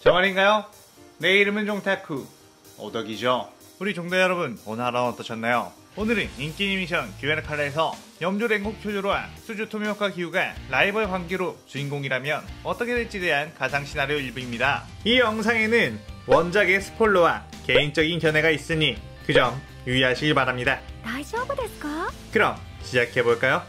저 말인가요? 내 이름은 종타쿠 오덕이죠. 우리 종대 여러분, 오늘 하루는 어떠셨나요? 오늘은 인기 애니메이션 귀멸의 칼날에서 염조 랭국 쿄조로와 수주 토미오카 기우가 라이벌 관계로 주인공이라면 어떻게 될지에 대한 가상 시나리오 일부입니다. 이 영상에는 원작의 스포일러와 개인적인 견해가 있으니 그 점 유의하시길 바랍니다. 大丈夫ですか? 그럼 시작해볼까요?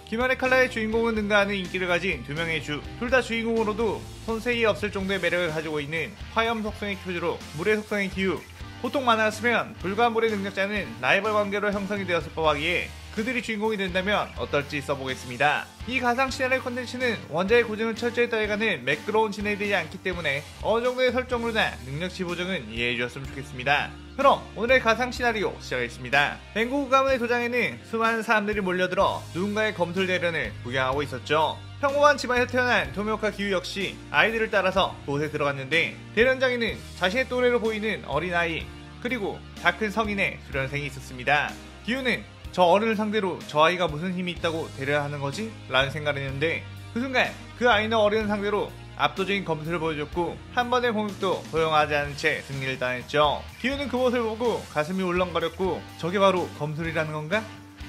귀멸의 칼날의 주인공은 능가하는 인기를 가진 두 명의 주, 둘 다 주인공으로도 손색이 없을 정도의 매력을 가지고 있는 화염 속성의 쿄조로, 물의 속성의 기우. 보통 만화였으면 불과 물의 능력자는 라이벌 관계로 형성이 되었을 법하기에 그들이 주인공이 된다면 어떨지 써보겠습니다. 이 가상 시나리오 콘텐츠는 원작의 고증을 철저히 따라가는 매끄러운 진행이 되지 않기 때문에 어느 정도의 설정으로나 능력치 보정은 이해해 주셨으면 좋겠습니다. 그럼 오늘의 가상 시나리오 시작하겠습니다. 랭고쿠 가문의 도장에는 수많은 사람들이 몰려들어 누군가의 검술 대련을 구경하고 있었죠. 평범한 집안에서 태어난 토미오카 기우 역시 아이들을 따라서 그곳에 들어갔는데, 대련장에는 자신의 또래로 보이는 어린아이 그리고 다 큰 성인의 수련생이 있었습니다. 기우는 저 어른을 상대로 저 아이가 무슨 힘이 있다고 대련하는 거지? 라는 생각을 했는데, 그 순간 그 아이는 어른을 상대로 압도적인 검술을 보여줬고 한 번의 공격도 소용하지 않은 채 승리를 따냈죠. 기우는 그 모습을 보고 가슴이 울렁거렸고 저게 바로 검술이라는 건가?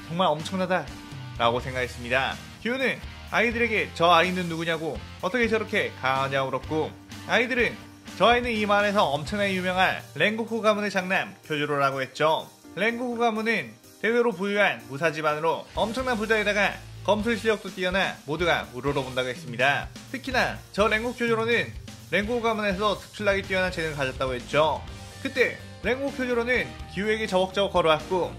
정말 엄청나다 라고 생각했습니다. 기우는 아이들에게 저 아이는 누구냐고, 어떻게 저렇게 강하냐고 물었고, 아이들은 저 아이는 이 마을에서 엄청나게 유명한 랭고쿠 가문의 장남 쿄조로라고 했죠. 랭고쿠 가문은 대대로 부유한 무사 집안으로 엄청난 부자에다가 검술 실력도 뛰어나 모두가 우러러본다고 했습니다. 특히나 저 랭고쿠 쿄조로는 랭고쿠 가문에서 특출나게 뛰어난 재능을 가졌다고 했죠. 그때 랭고쿠 쿄조로는 기우에게 저벅저벅 걸어왔고,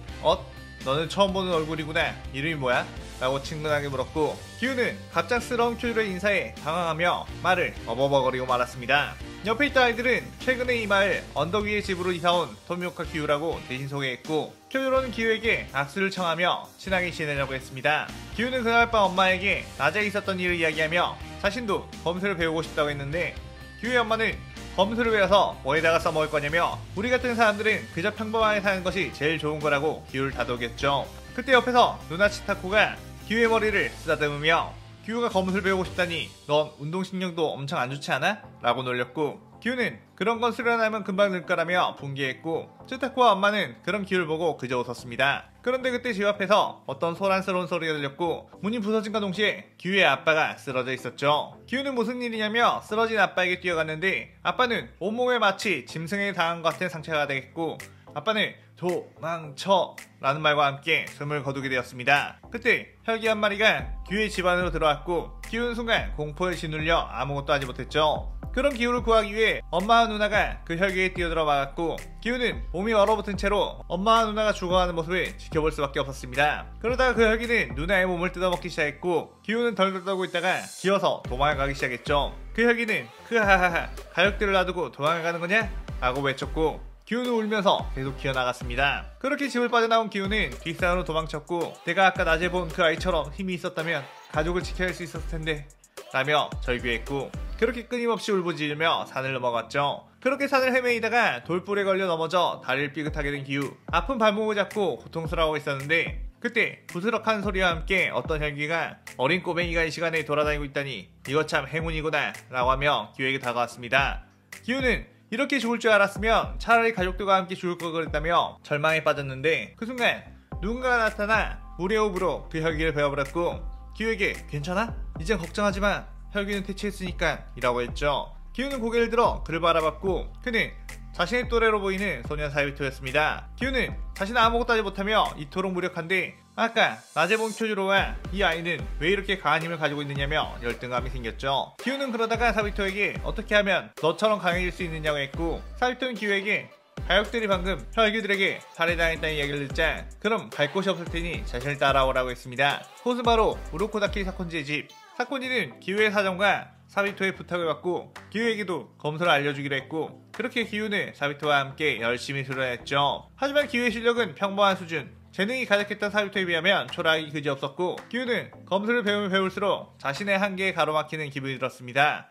너는 처음 보는 얼굴이구나. 이름이 뭐야? 라고 친근하게 물었고, 기우는 갑작스러운 쿄조로의 인사에 당황하며 말을 어버버거리고 말았습니다. 옆에 있던 아이들은 최근에 이 마을 언덕 위의 집으로 이사온 토미오카 기우라고 대신 소개했고, 쿄조로는 기우에게 악수를 청하며 친하게 지내려고 했습니다. 기우는 그날 밤 엄마에게 낮에 있었던 일을 이야기하며 자신도 검술을 배우고 싶다고 했는데, 기우의 엄마는 검술을 배워서 뭐에다가 써먹을 거냐며 우리 같은 사람들은 그저 평범하게 사는 것이 제일 좋은 거라고 기우를 다독였죠. 그때 옆에서 누나 치타코가 기우의 머리를 쓰다듬으며 기우가 검술 배우고 싶다니 넌 운동신경도 엄청 안 좋지 않아? 라고 놀렸고, 기우는 그런 건 수련하면 금방 늘 거라며 분개했고, 치타코와 엄마는 그런 기우를 보고 그저 웃었습니다. 그런데 그때 집 앞에서 어떤 소란스러운 소리가 들렸고 문이 부서진과 동시에 기우의 아빠가 쓰러져 있었죠. 기우는 무슨 일이냐며 쓰러진 아빠에게 뛰어갔는데, 아빠는 온몸에 마치 짐승에 당한 것 같은 상처가 되겠고, 아빠는 도망쳐 라는 말과 함께 숨을 거두게 되었습니다. 그때 혈기 한 마리가 기우의 집 안으로 들어왔고, 기우는 순간 공포에 짓눌려 아무것도 하지 못했죠. 그런 기우를 구하기 위해 엄마와 누나가 그 혈기에 뛰어들어 막았고, 기우는 몸이 얼어붙은 채로 엄마와 누나가 죽어가는 모습을 지켜볼 수밖에 없었습니다. 그러다가 그 혈기는 누나의 몸을 뜯어먹기 시작했고, 기우는 덜덜 떨고 있다가 기어서 도망가기 시작했죠. 그 혈기는 크하하하 가족들을 놔두고 도망가는 거냐? 라고 외쳤고, 기우는 울면서 계속 기어나갔습니다. 그렇게 집을 빠져나온 기우는 뒷산으로 도망쳤고, 내가 아까 낮에 본 그 아이처럼 힘이 있었다면 가족을 지켜야 할 수 있었을 텐데 라며 절규했고, 그렇게 끊임없이 울부짖으며 산을 넘어갔죠. 그렇게 산을 헤매이다가 돌불에 걸려 넘어져 다리를 삐끗하게 된 기우. 아픈 발목을 잡고 고통스러워하고 있었는데, 그때 부스럭하는 소리와 함께 어떤 혈기가 어린 꼬맹이가 이 시간에 돌아다니고 있다니 이거 참 행운이구나 라고 하며 기우에게 다가왔습니다. 기우는 이렇게 죽을 줄 알았으면 차라리 가족들과 함께 죽을 걸 그랬다며 절망에 빠졌는데, 그 순간 누군가가 나타나 물의 호흡으로 그 혈기를 베어버렸고, 기우에게 괜찮아? 이젠 걱정하지마. 혈기는 퇴치했으니까 이라고 했죠. 기우는 고개를 들어 그를 바라봤고, 그는 자신의 또래로 보이는 소년 사비토였습니다. 기우는 자신은 아무것도 하지 못하며 이토록 무력한데 아까 낮에 본 쿄조로와 이 아이는 왜 이렇게 강한 힘을 가지고 있느냐며 열등감이 생겼죠. 기우는 그러다가 사비토에게 어떻게 하면 너처럼 강해질 수 있느냐고 했고, 사비토는 기우에게 가족들이 방금 혈기들에게 살해당했다는 이야기를 듣자 그럼 갈 곳이 없을 테니 자신을 따라오라고 했습니다. 그것은 바로 우로코다키 사콘지의 집. 사콘지는 기우의 사정과 사비토의 부탁을 받고 기우에게도 검술을 알려주기로 했고, 그렇게 기우는 사비토와 함께 열심히 수련했죠. 하지만 기우의 실력은 평범한 수준, 재능이 가득했던 사비토에 비하면 초라하기 그지없었고, 기우는 검술을 배우면 배울수록 자신의 한계에 가로막히는 기분이 들었습니다.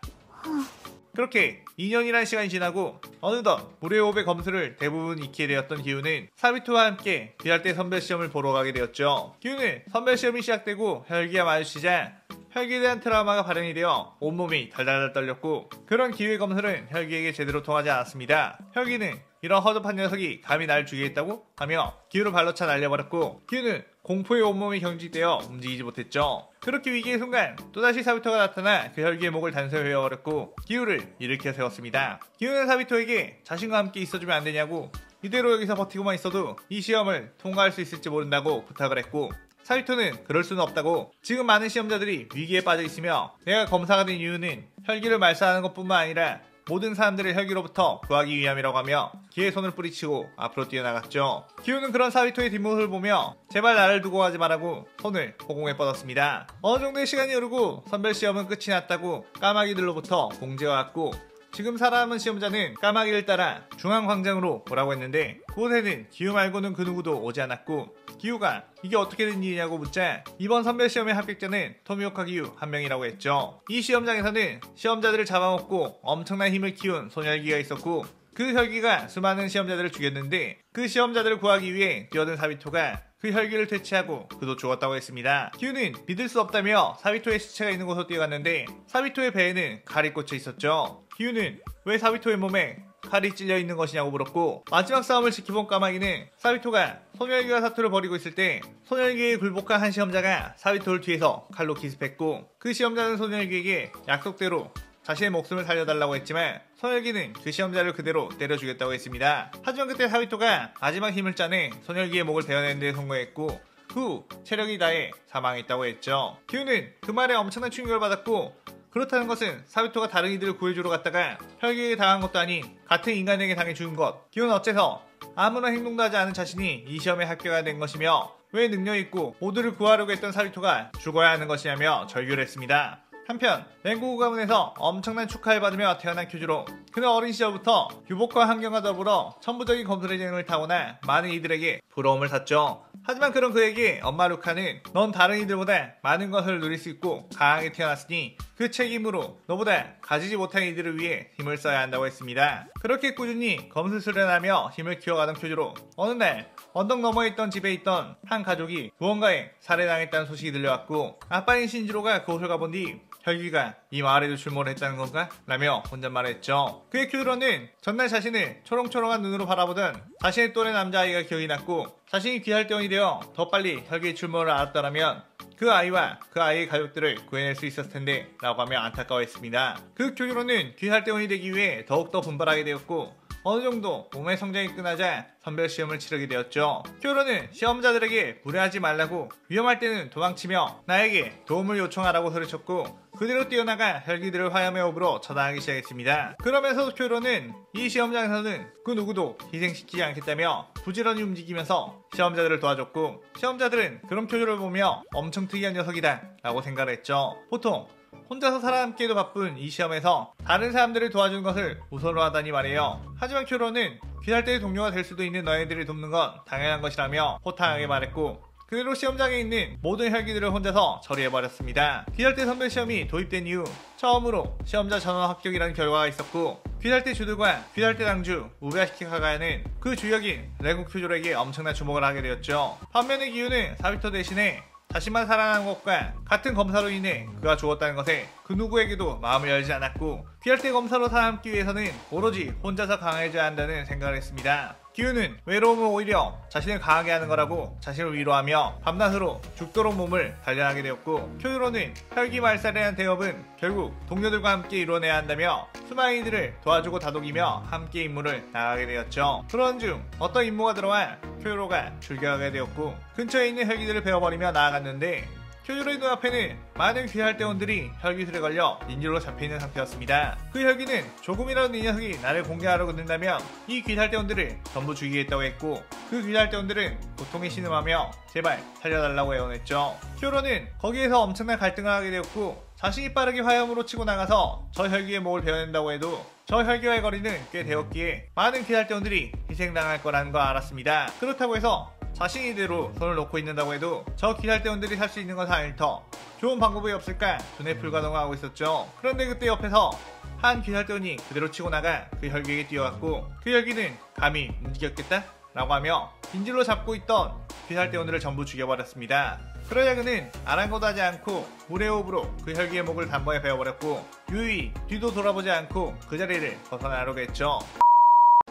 그렇게 2년이라는 시간이 지나고 어느덧 물의 호흡의 검술을 대부분 익히게 되었던 기우는 사비토와 함께 비할 때 선별 시험을 보러 가게 되었죠. 기우는 선별 시험이 시작되고 혈기가 마주치자 혈기에 대한 트라우마가 발현이 되어 온몸이 달달달 떨렸고 그런 기후의 검술은 혈기에게 제대로 통하지 않았습니다. 혈기는 이런 허접한 녀석이 감히 날 죽이겠다고? 하며 기후를 발로 차 날려버렸고 기후는 공포에 온몸이 경직되어 움직이지 못했죠. 그렇게 위기의 순간 또다시 사비토가 나타나 그 혈기의 목을 단서에 회어버렸고 기후를 일으켜 세웠습니다. 기후는 사비토에게 자신과 함께 있어주면 안 되냐고 이대로 여기서 버티고만 있어도 이 시험을 통과할 수 있을지 모른다고 부탁을 했고 사비토는 그럴 수는 없다고 지금 많은 시험자들이 위기에 빠져 있으며 내가 검사가 된 이유는 혈기를 말살하는 것뿐만 아니라 모든 사람들을 혈기로부터 구하기 위함이라고 하며 기의 손을 뿌리치고 앞으로 뛰어나갔죠. 기우는 그런 사비토의 뒷모습을 보며 제발 나를 두고 가지 말라고 손을 허공에 뻗었습니다. 어느 정도의 시간이 흐르고 선별시험은 끝이 났다고 까마귀들로부터 공지가 왔고 지금 살아남은 시험자는 까마귀를 따라 중앙광장으로 오라고 했는데 그곳에는 기우 말고는 그 누구도 오지 않았고 기우가 이게 어떻게 된 일이냐고 묻자 이번 선별시험의 합격자는 토미오카 기우 한 명이라고 했죠. 이 시험장에서는 시험자들을 잡아먹고 엄청난 힘을 키운 소녀혈기가 있었고 그 혈기가 수많은 시험자들을 죽였는데 그 시험자들을 구하기 위해 뛰어든 사비토가 그 혈기를 퇴치하고 그도 죽었다고 했습니다. 기우는 믿을 수 없다며 사비토의 시체가 있는 곳으로 뛰어갔는데 사비토의 배에는 칼이 꽂혀 있었죠. 기우는 왜 사비토의 몸에 칼이 찔려 있는 것이냐고 물었고 마지막 싸움을 지켜본 까마귀는 사비토가 소녀혈기와 사투를 벌이고 있을 때 소녀혈기에 굴복한 한 시험자가 사비토를 뒤에서 칼로 기습했고 그 시험자는 소녀혈기에게 약속대로 자신의 목숨을 살려달라고 했지만 소녀혈기는 그 시험자를 그대로 때려 죽였다고 했습니다. 하지만 그때 사비토가 마지막 힘을 짜내 소녀혈기의 목을 베어내는 데 성공했고 그 후 체력이 다해 사망했다고 했죠. 기우는 그 말에 엄청난 충격을 받았고 그렇다는 것은 사비토가 다른 이들을 구해주러 갔다가 혈기에 당한 것도 아닌 같은 인간에게 당해 죽은 것. 기우는 어째서 아무런 행동도 하지 않은 자신이 이 시험에 합격하게 된 것이며 왜 능력있고 모두를 구하려고 했던 사비토가 죽어야 하는 것이냐며 절규를 했습니다. 한편 랭고구 가문에서 엄청난 축하를 받으며 태어난 큐즈로 그는 어린 시절부터 유복과 환경과 더불어 천부적인 검술의 재능을 타고나 많은 이들에게 부러움을 샀죠. 하지만 그런 그에게 엄마 루카는 넌 다른 이들보다 많은 것을 누릴 수 있고 강하게 태어났으니 그 책임으로 너보다 가지지 못한 이들을 위해 힘을 써야 한다고 했습니다. 그렇게 꾸준히 검술 수련하며 힘을 키워가던 큐즈로 어느 날 언덕 너머에 있던 집에 있던 한 가족이 무언가에 살해당했다는 소식이 들려왔고 아빠인 신지로가 그곳을 가본 뒤 혈기가 이 마을에도 출몰을 했다는 건가? 라며 혼잣말했죠. 그의 큐드로는 전날 자신을 초롱초롱한 눈으로 바라보던 자신의 또래 남자아이가 기억이 났고 자신이 귀할 대원이 되어 더 빨리 혈기의 출몰을 알았더라면 그 아이와 그 아이의 가족들을 구해낼 수 있었을 텐데 라고 하며 안타까워했습니다. 그 큐드로는 귀할 대원이 되기 위해 더욱더 분발하게 되었고 어느 정도 몸의 성장이 끝나자 선별시험을 치르게 되었죠. 큐로는 시험자들에게 무례하지 말라고 위험할 때는 도망치며 나에게 도움을 요청하라고 소리쳤고 그대로 뛰어나가 혈기들을 화염의 호흡으로 처단하기 시작했습니다. 그러면서 큐로는 이 시험장에서는 그 누구도 희생시키지 않겠다며 부지런히 움직이면서 시험자들을 도와줬고 시험자들은 그런 큐로를 보며 엄청 특이한 녀석이다 라고 생각을 했죠. 보통 혼자서 살아남기에도 바쁜 이 시험에서 다른 사람들을 도와주는 것을 우선으로 하다니 말이에요. 하지만 큐로는 귀할 때의 동료가 될 수도 있는 너희들을 돕는 건 당연한 것이라며 호탕하게 말했고 그대로 시험장에 있는 모든 혈기들을 혼자서 처리해버렸습니다. 귀할 때 선별시험이 도입된 이후 처음으로 시험자 전원 합격이라는 결과가 있었고 귀할 때 주들과 귀할 때 당주 우가시키카가야는 그 주역인 레고 큐조에게 엄청난 주목을 하게 되었죠. 반면에 기우는 사비토 대신에 자신만 살아난 것과 같은 검사로 인해 그가 죽었다는 것에 그 누구에게도 마음을 열지 않았고 귀할 때 검사로 살아남기 위해서는 오로지 혼자서 강해져야 한다는 생각을 했습니다. 기우는 외로움은 오히려 자신을 강하게 하는 거라고 자신을 위로하며 밤낮으로 죽도록 몸을 단련하게 되었고 큐드로는 혈기 말살이라는 대업은 결국 동료들과 함께 이뤄내야 한다며 수많은 이들을 도와주고 다독이며 함께 임무를 나가게 되었죠. 그런 중 어떤 임무가 들어와 큐드로가 출격하게 되었고 근처에 있는 혈기들을 베어버리며 나아갔는데 큐드로의 눈앞에는 많은 귀할 대원들이 혈기술에 걸려 인질로 잡혀있는 상태였습니다. 그 혈기는 조금이라도 이 녀석이 나를 공격하려고 든다면 이 귀할 대원들을 전부 죽이겠다고 했고 그 귀할 대원들은 고통에 신음하며 제발 살려달라고 애원했죠. 큐드로는 거기에서 엄청난 갈등을 하게 되었고 자신이 빠르게 화염으로 치고 나가서 저 혈기의 목을 베어낸다고 해도 저 혈기와의 거리는 꽤 되었기에 많은 귀할 대원들이 희생당할 거라는 걸 알았습니다. 그렇다고 해서 자신이 이대로 손을 놓고 있는다고 해도 저 귀할 대원들이 살 수 있는 것은 아닐 터 좋은 방법이 없을까 두뇌 불가동하고 있었죠. 그런데 그때 옆에서 한 귀할 대원이 그대로 치고 나가 그 혈기에게 뛰어갔고 그 혈기는 감히 움직였겠다? 라고 하며 인질로 잡고 있던 귀할 대원들을 전부 죽여버렸습니다. 그러자 그는 아랑곳하지 않고 물의 호흡으로 그 혈기의 목을 단번에 베어버렸고 유유히 뒤도 돌아보지 않고 그 자리를 벗어나려고 했죠.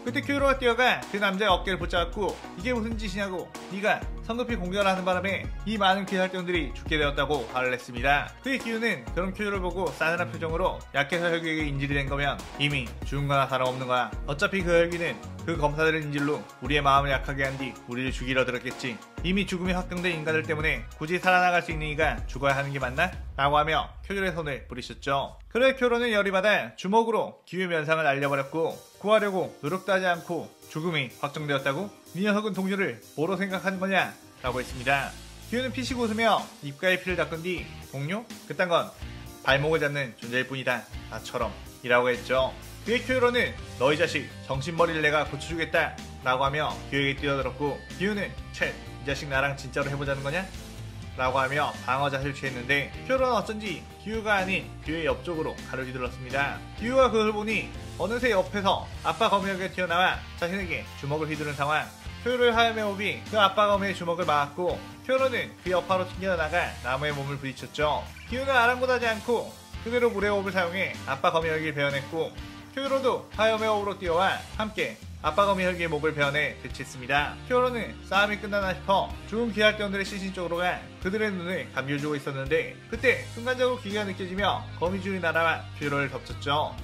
그때 큐로가 뛰어가 그 남자의 어깨를 붙잡고 이게 무슨 짓이냐고, 네가 성급히 공격을 하는 바람에 이 많은 귀활동들이 죽게 되었다고 화를 냈습니다. 그의 기우는 그런 큐로를 보고 싸늘한 표정으로 약해서 혈기에게 인질이 된 거면 이미 죽은 거나 다름없는 거야. 어차피 그 혈기는 그 검사들의 인질로 우리의 마음을 약하게 한 뒤 우리를 죽이려 들었겠지. 이미 죽음이 확정된 인간들 때문에 굳이 살아나갈 수 있는 이가 죽어야 하는 게 맞나? 라고 하며 큐로의 손을 부리셨죠. 그래 큐로는 열이 받아 주먹으로 기우의 면상을 날려버렸고, 구하려고 노력도 하지 않고 죽음이 확정되었다고? 네 녀석은 동료를 뭐로 생각하는 거냐? 라고 했습니다. 기우는 피식 웃으며 입가에 피를 닦은 뒤 동료? 그딴 건 발목을 잡는 존재일 뿐이다. 나처럼 이라고 했죠. 그의 큐로는 너희 자식 정신머리를 내가 고쳐주겠다 라고 하며 기우에게 뛰어들었고, 기우는 쳇, 이 자식 나랑 진짜로 해보자는 거냐? 라고 하며 방어 자세를 취했는데 큐로는 어쩐지 기우가 아닌 기우의 옆쪽으로 가려 뒤들었습니다. 기우가 그걸 보니 어느새 옆에서 아빠 거미에게 튀어나와 자신에게 주먹을 휘두른 상황. 큐로의 하얀 호흡이 그 아빠 거미의 주먹을 막았고 큐로는 그 여파로 튕겨나가 나무에 몸을 부딪혔죠. 기우는 아랑곳하지 않고 그대로 물의 호흡을 사용해 아빠 거미 혈기를 베어냈고, 큐로도 화염의 호흡으로 뛰어와 함께 아빠 거미 혈기의 목을 베어내 대치했습니다. 큐로는 싸움이 끝나나 싶어 죽은 귀활대원들의 시신 쪽으로 가 그들의 눈을 감겨주고 있었는데 그때 순간적으로 기가 느껴지며 거미줄이 날아와 큐로를 덮쳤죠.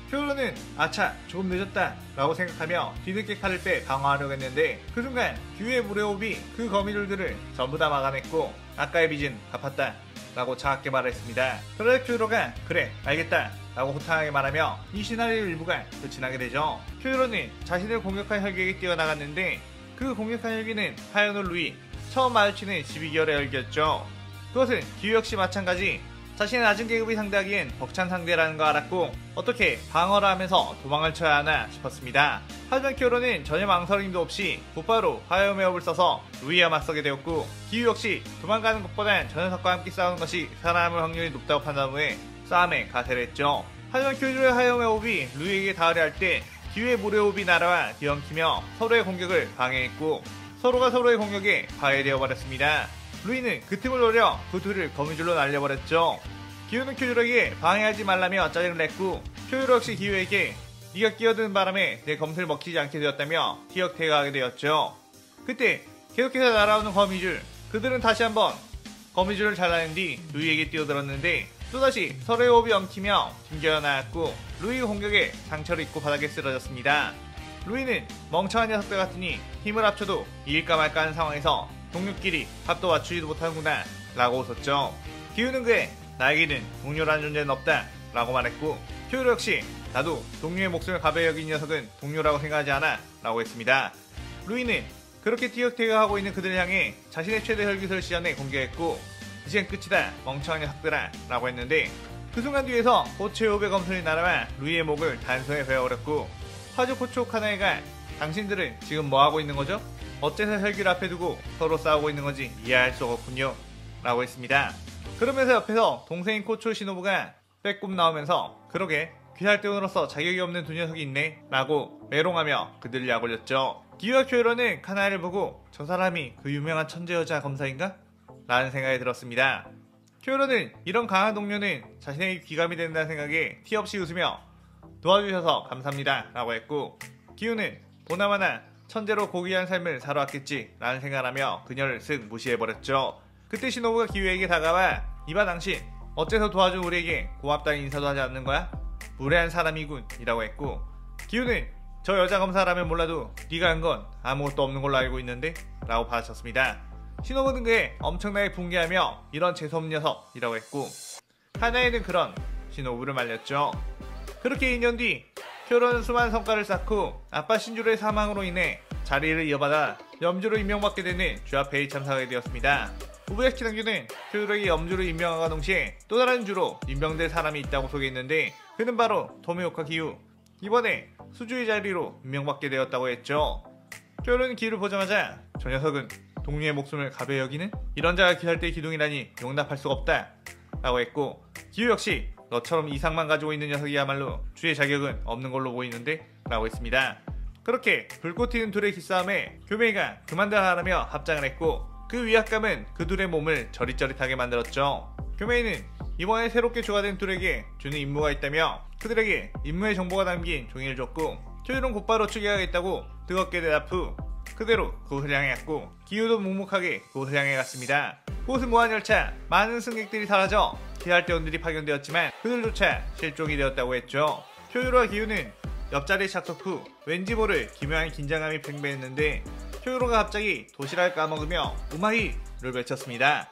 큐로는 아차 조금 늦었다 라고 생각하며 뒤늦게 칼을 빼 방어하려고 했는데 그 순간 기우의 물의 호흡이 그 거미줄들을 전부 다 막아냈고 아까의 빚은 갚았다 라고 차갑게 말했습니다. 그러자 큐로가 그래 알겠다 라고 호탕하게 말하며 이 시나리오 일부가 끝이 나게 되죠. 큐로는 자신을 공격한 혈기에게 뛰어나갔는데 그 공격한 혈기는 하얀 루이, 처음 마주치는 12개월의 혈기였죠. 그것은 기우 역시 마찬가지 자신의 낮은 계급이 상대하기엔 벅찬 상대라는 거 알았고 어떻게 방어를 하면서 도망을 쳐야 하나 싶었습니다. 하지만 큐로는 전혀 망설임도 없이 곧바로 화염의 호흡을 써서 루이와 맞서게 되었고, 기우 역시 도망가는 것보단 저 녀석과 함께 싸우는 것이 살아남을 확률이 높다고 판단 후에 싸움에 가세를 했죠. 하지만 큐로의 화염의 호흡이 루이에게 닿으려 할 때 기우의 물의 호흡이 날아와 뒤엉키며 서로의 공격을 방해했고 서로가 서로의 공격에 방해되어 버렸습니다. 루이는 그 틈을 노려 그 둘을 거미줄로 날려버렸죠. 기우는 큐로에게 방해하지 말라며 짜증을 냈고 큐로 역시 기우에게 네가 끼어드는 바람에 내 검술 먹히지 않게 되었다며 기억태가하게 되었죠. 그때 계속해서 날아오는 거미줄, 그들은 다시 한번 거미줄을 잘라낸 뒤 루이에게 뛰어들었는데 또다시 서로의 호흡이 엉키며 튕겨 나왔고 루이 공격에 상처를 입고 바닥에 쓰러졌습니다. 루이는 멍청한 녀석들 같으니 힘을 합쳐도 이길까 말까 하는 상황에서 동료끼리 합도 맞추지도 못하는구나 라고 웃었죠. 기우는 그에 나에게는 동료라는 존재는 없다 라고 말했고 큐로 역시 나도 동료의 목숨을 가벼이 여긴 녀석은 동료라고 생각하지 않아 라고 했습니다. 루이는 그렇게 티격태격하고 있는 그들을 향해 자신의 최대 혈기술을 시전해 공격했고 이젠 끝이다 멍청한 녀석들아 라고 했는데 그 순간 뒤에서 호초의 호흡의 검술이 날아와 루이의 목을 단소에 베어버렸고 화족 호초 카나에가 당신들은 지금 뭐하고 있는 거죠? 어째서 혈기를 앞에 두고 서로 싸우고 있는 건지 이해할 수 없군요 라고 했습니다. 그러면서 옆에서 동생인 코초 시노부가 빼꼼 나오면서 그러게 귀할대원으로서 자격이 없는 두 녀석이 있네 라고 메롱하며 그들을 약올렸죠. 기우와 큐로는 카나를 보고 저 사람이 그 유명한 천재 여자 검사인가? 라는 생각이 들었습니다. 큐로는 이런 강한 동료는 자신에게 귀감이 된다는 생각에 티 없이 웃으며 도와주셔서 감사합니다 라고 했고 기우는 보나마나 천재로 고귀한 삶을 살아왔겠지 라는 생각을 하며 그녀를 쓱 무시해버렸죠. 그때 시노부가 기우에게 다가와 이봐 당신 어째서 도와준 우리에게 고맙다는 인사도 하지 않는 거야? 무례한 사람이군 이라고 했고 기우는 저 여자 검사라면 몰라도 네가 한 건 아무것도 없는 걸로 알고 있는데 라고 받아쳤습니다. 시노부는 그에 엄청나게 붕괴하며 이런 재수없는 녀석이라고 했고 하나에는 그런 시노부를 말렸죠. 그렇게 2년 뒤 큐로는 수많은 성과를 쌓고 아빠 신주로의 사망으로 인해 자리를 이어받아 염주로 임명받게 되는 쥐아페이 참사하게 되었습니다. 우부야키 당규는 큐로에게 염주로 임명함과 동시에 또 다른 주로 임명될 사람이 있다고 소개했는데 그는 바로 토미오카 기우. 이번에 수주의 자리로 임명받게 되었다고 했죠. 큐로는 기우를 보자마자 저 녀석은 동료의 목숨을 가벼이 여기는? 이런 자가 귀할대의 기둥이라니 용납할 수가 없다 라고 했고 기우 역시 너처럼 이상만 가지고 있는 녀석이야말로 주의 자격은 없는 걸로 보이는데 라고 했습니다. 그렇게 불꽃 튀는 둘의 기싸움에 교메이가 그만둬라 하며 합장을 했고 그 위압감은 그 둘의 몸을 저릿저릿하게 만들었죠. 교메이는 이번에 새롭게 추가된 둘에게 주는 임무가 있다며 그들에게 임무의 정보가 담긴 종이를 줬고 쿄유는 곧바로 추격하겠다고 뜨겁게 대답 후 그대로 그곳을 향해 갔고 기우도 묵묵하게 그곳을 향해 갔습니다. 그곳은 무한열차, 많은 승객들이 사라져 피할대원들이 파견되었지만 그들조차 실종이 되었다고 했죠. 쿄유로와 기우는 옆자리에 착석 후 왠지 모를 기묘한 긴장감이 팽배했는데 쿄유로가 갑자기 도시락을 까먹으며 우마이를 외쳤습니다.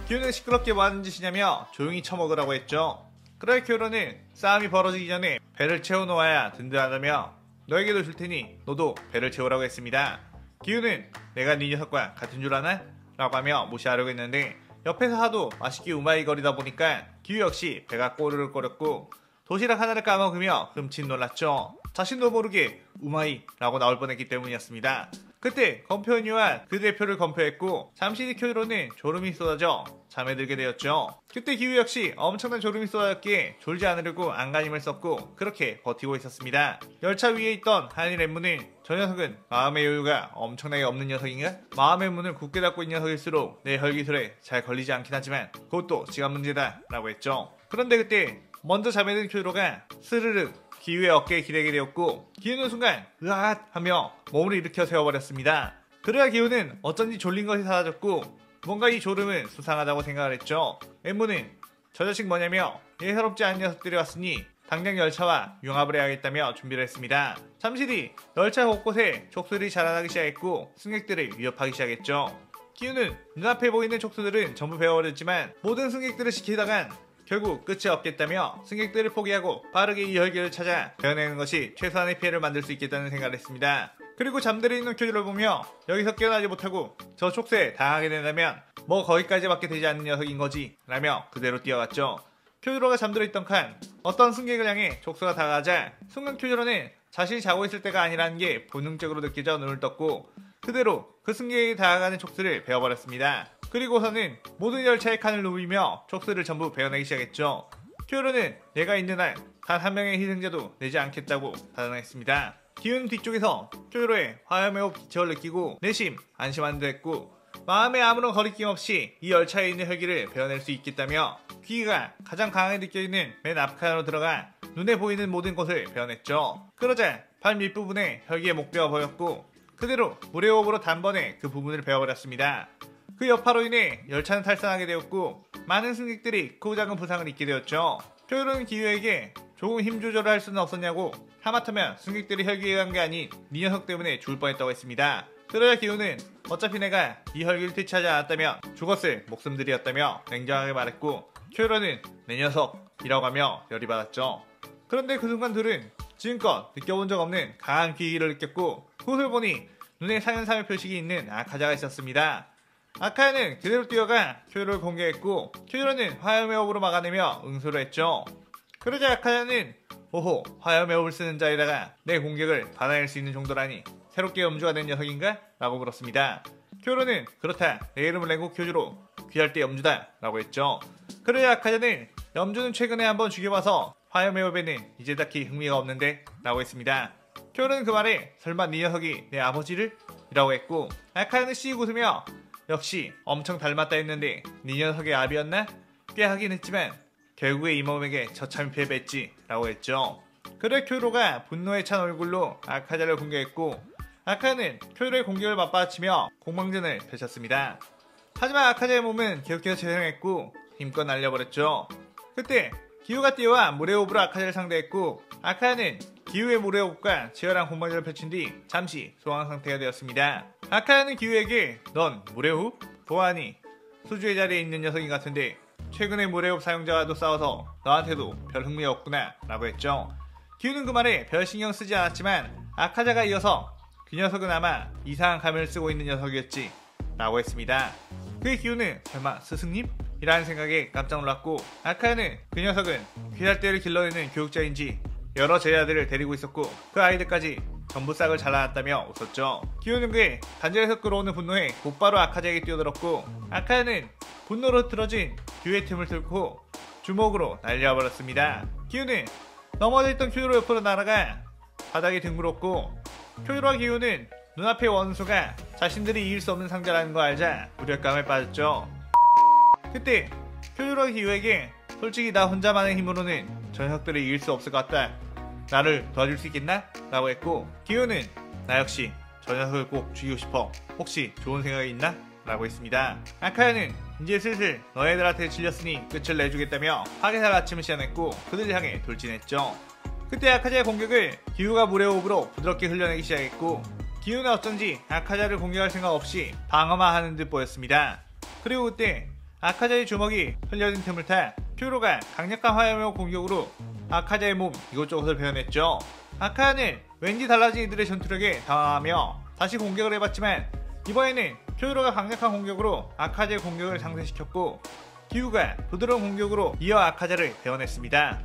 기우는 시끄럽게 뭐하는 짓이냐며 조용히 처먹으라고 했죠. 그러자 쿄유로는 싸움이 벌어지기 전에 배를 채워놓아야 든든하다며 너에게도 줄 테니 너도 배를 채우라고 했습니다. 기우는 내가 네 녀석과 같은 줄 아나? 라고 하며 무시하려고 했는데 옆에서 하도 맛있게 우마이 거리다 보니까 기우 역시 배가 꼬르륵 거렸고 도시락 하나를 까먹으며 흠칫 놀랐죠. 자신도 모르게 우마이 라고 나올 뻔했기 때문이었습니다. 그때 건표은유와 그 대표를 건표했고 잠시 뒤 쿄유로는 졸음이 쏟아져 잠에 들게 되었죠. 그때 기우 역시 엄청난 졸음이 쏟아졌기에 졸지 않으려고 안간힘을 썼고 그렇게 버티고 있었습니다. 열차 위에 있던 한일 랩문은 저 녀석은 마음의 여유가 엄청나게 없는 녀석인가? 마음의 문을 굳게 닫고 있는 녀석일수록 내 혈기술에 잘 걸리지 않긴 하지만 그것도 시간 문제다 라고 했죠. 그런데 그때 먼저 잠에 든 쿄유로가 스르륵 기우의 어깨에 기대게 되었고 기우는 순간 으앗 하며 몸을 일으켜 세워버렸습니다. 그래야 기우는 어쩐지 졸린 것이 사라졌고 뭔가 이 졸음은 수상하다고 생각을 했죠. 엠무는 저 자식 뭐냐며 예사롭지 않은 녀석들이 왔으니 당장 열차와 융합을 해야겠다며 준비를 했습니다. 잠시 뒤 열차 곳곳에 촉수들이 자라나기 시작했고 승객들을 위협하기 시작했죠. 기우는 눈앞에 보이는 촉수들은 전부 베어버렸지만 모든 승객들을 지키다간 결국 끝이 없겠다며 승객들을 포기하고 빠르게 이 혈기를 찾아 베어내는 것이 최소한의 피해를 만들 수 있겠다는 생각을 했습니다. 그리고 잠들어 있는 쿄유를 보며 여기서 깨어나지 못하고 저 촉수에 당하게 된다면 뭐 거기까지밖에 되지 않는 녀석인 거지 라며 그대로 뛰어갔죠. 쿄유로가 잠들어 있던 칸 어떤 승객을 향해 촉수가 다가가자 순간 쿄유로는 자신이 자고 있을 때가 아니라는 게 본능적으로 느껴져 눈을 떴고 그대로 그 승객에게 다가가는 촉수를 베어버렸습니다. 그리고서는 모든 열차의 칸을 누비며 촉수를 전부 베어내기 시작했죠. 쿄유로는 내가 있는 한 단 한 명의 희생자도 내지 않겠다고 단언했습니다. 기우는 뒤쪽에서 쿄유로의 화염의 호흡 기척을 느끼고 내심 안심한 듯 했고 마음에 아무런 거리낌 없이 이 열차에 있는 혈기를 베어낼 수 있겠다며 귀가 가장 강하게 느껴있는 맨 앞칸으로 들어가 눈에 보이는 모든 곳을 베어냈죠. 그러자 발 밑부분에 혈기의 목뼈가 보였고 그대로 물의 호흡으로 단번에 그 부분을 베어버렸습니다. 그 여파로 인해 열차는 탈선하게 되었고 많은 승객들이 크고 작은 부상을 입게 되었죠. 쿄유로는 기우에게 조금 힘 조절을 할 수는 없었냐고 하마터면 승객들이 혈기에 간 게 아닌 네 녀석 때문에 죽을 뻔했다고 했습니다. 그러자 기우는 어차피 내가 이 혈기를 퇴치하지 않았다면 죽었을 목숨들이었다며 냉정하게 말했고 쿄유로는 내 녀석이라고 하며 열이 받았죠. 그런데 그 순간 둘은 지금껏 느껴본 적 없는 강한 기기를 느꼈고 그곳을 보니 눈에 상현상의 표식이 있는 아카자가 있었습니다. 아카야는 그대로 뛰어가 쿄유로를 공격했고 쿄유로는 화염의 호흡으로 막아내며 응수를 했죠. 그러자 아카야는 오호 화염의 호흡을 쓰는 자에다가 내 공격을 받아낼 수 있는 정도라니 새롭게 염주가 된 녀석인가? 라고 물었습니다. 쿄유로는 그렇다 내 이름을 내고 쿄유로 귀할 때 염주다 라고 했죠. 그러자 아카야는 염주는 최근에 한번 죽여봐서 화염의 호흡에는 이제 딱히 흥미가 없는데 라고 했습니다. 쿄유로는 그 말에 설마 네 녀석이 내 아버지를? 이라고 했고 아카야는 씩 웃으며 역시 엄청 닮았다 했는데 네 녀석의 아비였나? 꽤 하긴 했지만 결국에 이 몸에게 처참히 패배했지 라고 했죠. 그래 쿄유로가 분노에 찬 얼굴로 아카자를 공격했고 아카야는 쿄유로의 공격을 맞받아치며 공방전을 펼쳤습니다. 하지만 아카자의 몸은 계속해서 재생했고 힘껏 날려버렸죠. 그때 기우가 뛰어와 물의 호흡으로 아카자를 상대했고 아카야는 기우의 물의 호흡과 치열한 공방전을 펼친 뒤 잠시 소강 상태가 되었습니다. 아카야는 기우에게 넌 물의 호흡? 보아하니 수주의 자리에 있는 녀석인 같은데 최근에 물의 호흡 사용자와도 싸워서 너한테도 별 흥미 없구나 라고 했죠. 기우는 그 말에 별 신경 쓰지 않았지만 아카자가 이어서 그 녀석은 아마 이상한 가면을 쓰고 있는 녀석이었지 라고 했습니다. 그의 기우는 설마 스승님? 이라는 생각에 깜짝 놀랐고 아카야는 그 녀석은 귀살대를 길러내는 교육자인지 여러 제자들을 데리고 있었고 그 아이들까지 전부 싹을 잘라놨다며 웃었죠. 기우는 그의 간절해서 끌어오는 분노에 곧바로 아카자에게 뛰어들었고 아카야는 분노로 흐트러진 기우의 틈을 뚫고 주먹으로 날려버렸습니다. 기우는 넘어져 있던 쿄유로 옆으로 날아가 바닥에 뒹굴었고 쿄유로와 기우는 눈앞의 원수가 자신들이 이길 수 없는 상대라는 거 알자 무력감에 빠졌죠. 그때 쿄유로가 기우에게 솔직히 나 혼자만의 힘으로는 저 녀석들을 이길 수 없을 것 같다. 나를 도와줄 수 있겠나? 라고 했고 기우는 나 역시 저 녀석을 꼭 죽이고 싶어. 혹시 좋은 생각이 있나? 라고 했습니다. 아카야는 이제 슬슬 너네들한테 질렸으니 끝을 내주겠다며 파괴살 아침을 시전했고 그들을 향해 돌진했죠. 그때 아카자의 공격을 기우가 무례호흡으로 부드럽게 흘려내기 시작했고 기우는 어쩐지 아카자를 공격할 생각 없이 방어만 하는 듯 보였습니다. 그리고 그때 아카자의 주먹이 흘려진 틈을 타 쿄유로가 강력한 화염의 공격으로 아카자의 몸 이곳저곳을 베어냈죠. 아카야는 왠지 달라진 이들의 전투력에 당황하며 다시 공격을 해봤지만 이번에는 쿄유로가 강력한 공격으로 아카자의 공격을 상쇄시켰고 기우가 부드러운 공격으로 이어 아카자를 베어냈습니다.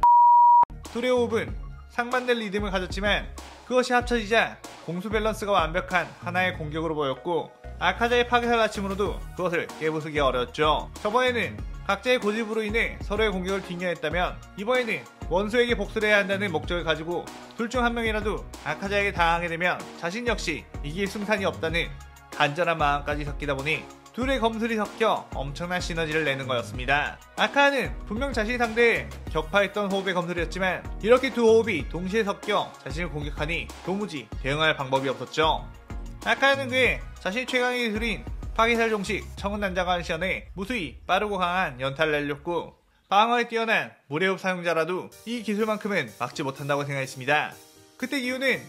둘의 호흡은 상반된 리듬을 가졌지만 그것이 합쳐지자 공수 밸런스가 완벽한 하나의 공격으로 보였고 아카자의 파괴살 아침으로도 그것을 깨부수기 어려웠죠. 저번에는 각자의 고집으로 인해 서로의 공격을 뒷면했다면 이번에는 원수에게 복수를 해야 한다는 목적을 가지고 둘 중 한 명이라도 아카자에게 당하게 되면 자신 역시 이길 승산이 없다는 간절한 마음까지 섞이다 보니 둘의 검술이 섞여 엄청난 시너지를 내는 거였습니다. 아카야는 분명 자신 상대에 격파했던 호흡의 검술이었지만 이렇게 두 호흡이 동시에 섞여 자신을 공격하니 도무지 대응할 방법이 없었죠. 아카야는 그의 자신의 최강의 기술인 파괴살 종식 청운난장을 시연해 무수히 빠르고 강한 연타를 날렸고 방어에 뛰어난 무례호흡 사용자라도 이 기술만큼은 막지 못한다고 생각했습니다. 그때 기우는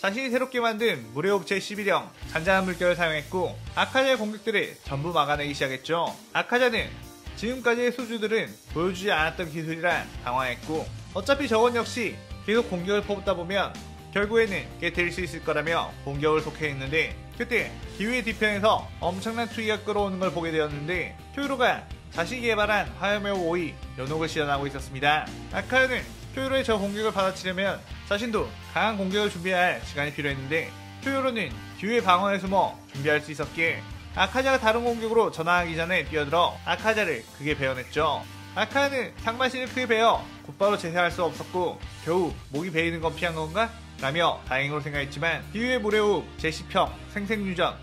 자신이 새롭게 만든 무례호흡 제11형 잔잔한 물결을 사용했고 아카자의 공격들을 전부 막아내기 시작했죠. 아카자는 지금까지의 수주들은 보여주지 않았던 기술이라 당황했고 어차피 저건 역시 계속 공격을 퍼붓다 보면 결국에는 깨뜨릴 수 있을 거라며 공격을 속해했는데 그때 기우의 뒤편에서 엄청난 투기가 끌어오는 걸 보게 되었는데 쿄유로가 자신이 개발한 화염의 5위 연옥을 시전하고 있었습니다. 아카야는 쿄유로의 저 공격을 받아치려면 자신도 강한 공격을 준비해야 할 시간이 필요했는데 쿄유로는 기우의 방어에 숨어 준비할 수 있었기에 아카자가 다른 공격으로 전환하기 전에 뛰어들어 아카자를 크게 베어냈죠. 아카야는 상반신을 크게 베어 곧바로 재생할 수 없었고 겨우 목이 베이는 건 피한 건가? 라며 다행으로 생각했지만 기우의 무례호흡 제10형 생생유전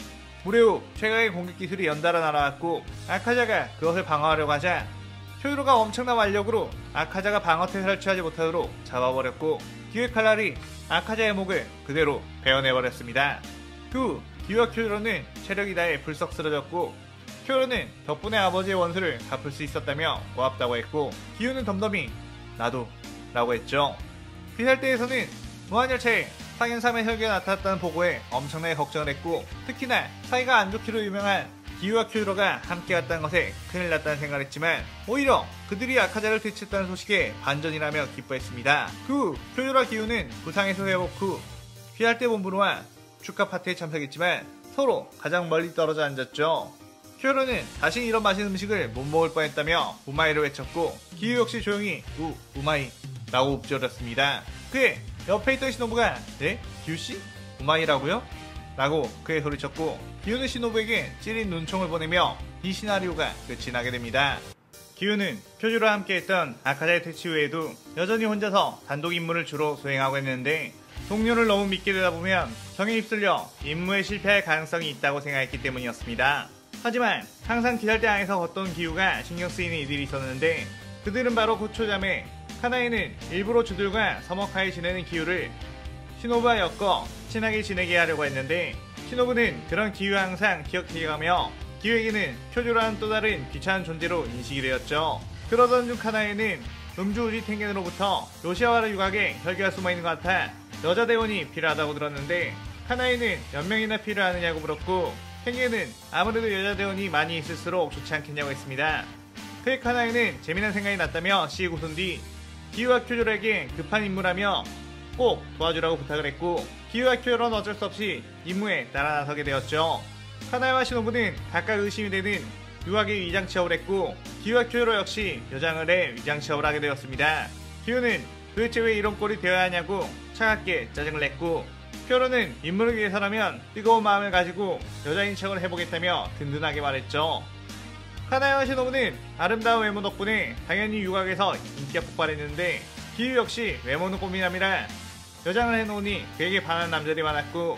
무례호흡 최강의 공격 기술이 연달아 날아왔고 아카자가 그것을 방어하려고 하자 쿄유로가 엄청난 완력으로 아카자가 방어태세를 취하지 못하도록 잡아버렸고 기우의 칼날이 아카자의 목을 그대로 베어내버렸습니다. 그 후 기우와 쿄유로는 체력이 다해 불썩 쓰러졌고 쿄유로는 덕분에 아버지의 원수를 갚을 수 있었다며 고맙다고 했고 기우는 덤덤히 나도 라고 했죠. 비살대에서는 무한열차에 상현3의 혈기가 나타났다는 보고에 엄청나게 걱정을 했고 특히나 사이가 안 좋기로 유명한 기우와 쿄유로가 함께 갔다는 것에 큰일 났다는 생각을 했지만 오히려 그들이 아카자를 되찾았다는 소식에 반전이라며 기뻐했습니다. 그 후 쿄유로와 기우는 부상에서 회복 후 휘할대 본부로와 축하 파티에 참석했지만 서로 가장 멀리 떨어져 앉았죠. 쿄유로는 다시 이런 맛있는 음식을 못 먹을 뻔했다며 우마이를 외쳤고 기우 역시 조용히 우마이 라고 읊조렸습니다. 그의 옆에 있던 시노부가 네? 기우씨? 우마이라고요? 라고 그의 소리쳤고 기우는 시노부에게 찌린 눈총을 보내며 이 시나리오가 끝이 나게 됩니다. 기우는 쿄유로와 함께했던 아카자의 퇴치 후에도 여전히 혼자서 단독 임무를 주로 수행하고 있는데 동료를 너무 믿게 되다 보면 정에 휩쓸려 임무에 실패할 가능성이 있다고 생각했기 때문이었습니다. 하지만 항상 기살대 안에서 걷던 기우가 신경 쓰이는 이들이 있었는데 그들은 바로 고초자매 카나이는 일부러 주들과 서먹하게 지내는 기우를 시노부와 엮어 친하게 지내게 하려고 했는데 시노부는 그런 기우와 항상 기억해가며 기우에게는 쿄유로라는 또 다른 귀찮은 존재로 인식이 되었죠. 그러던 중 카나이는 음주우지 텐겐으로부터 요시아와라 유곽에 혈기가 숨어있는 것 같아 여자 대원이 필요하다고 들었는데 카나이는 몇 명이나 필요하느냐고 물었고 텐겐은 아무래도 여자 대원이 많이 있을수록 좋지 않겠냐고 했습니다. 그의 카나이는 재미난 생각이 났다며 시익 웃은 뒤 기우와 쿄유로에게 급한 임무라며 꼭 도와주라고 부탁을 했고 기우와 쿄유로는 어쩔 수 없이 임무에 따라 나서게 되었죠. 카나이와 시노부는 각각 의심이 되는 유학의 위장 취업을 했고 기우와 쿄유로 역시 여장을 해 위장 취업을 하게 되었습니다. 기우는 도대체 왜 이런 꼴이 되어야 하냐고 차갑게 짜증을 냈고 쿄유로는 임무를 위해서라면 뜨거운 마음을 가지고 여자인 척을 해보겠다며 든든하게 말했죠. 카나이와 시노부는 아름다운 외모 덕분에 당연히 유곽에서 인기가 폭발했는데 기우 역시 외모는 꽃미남이라 여장을 해놓으니 그에게 반하는 남자들이 많았고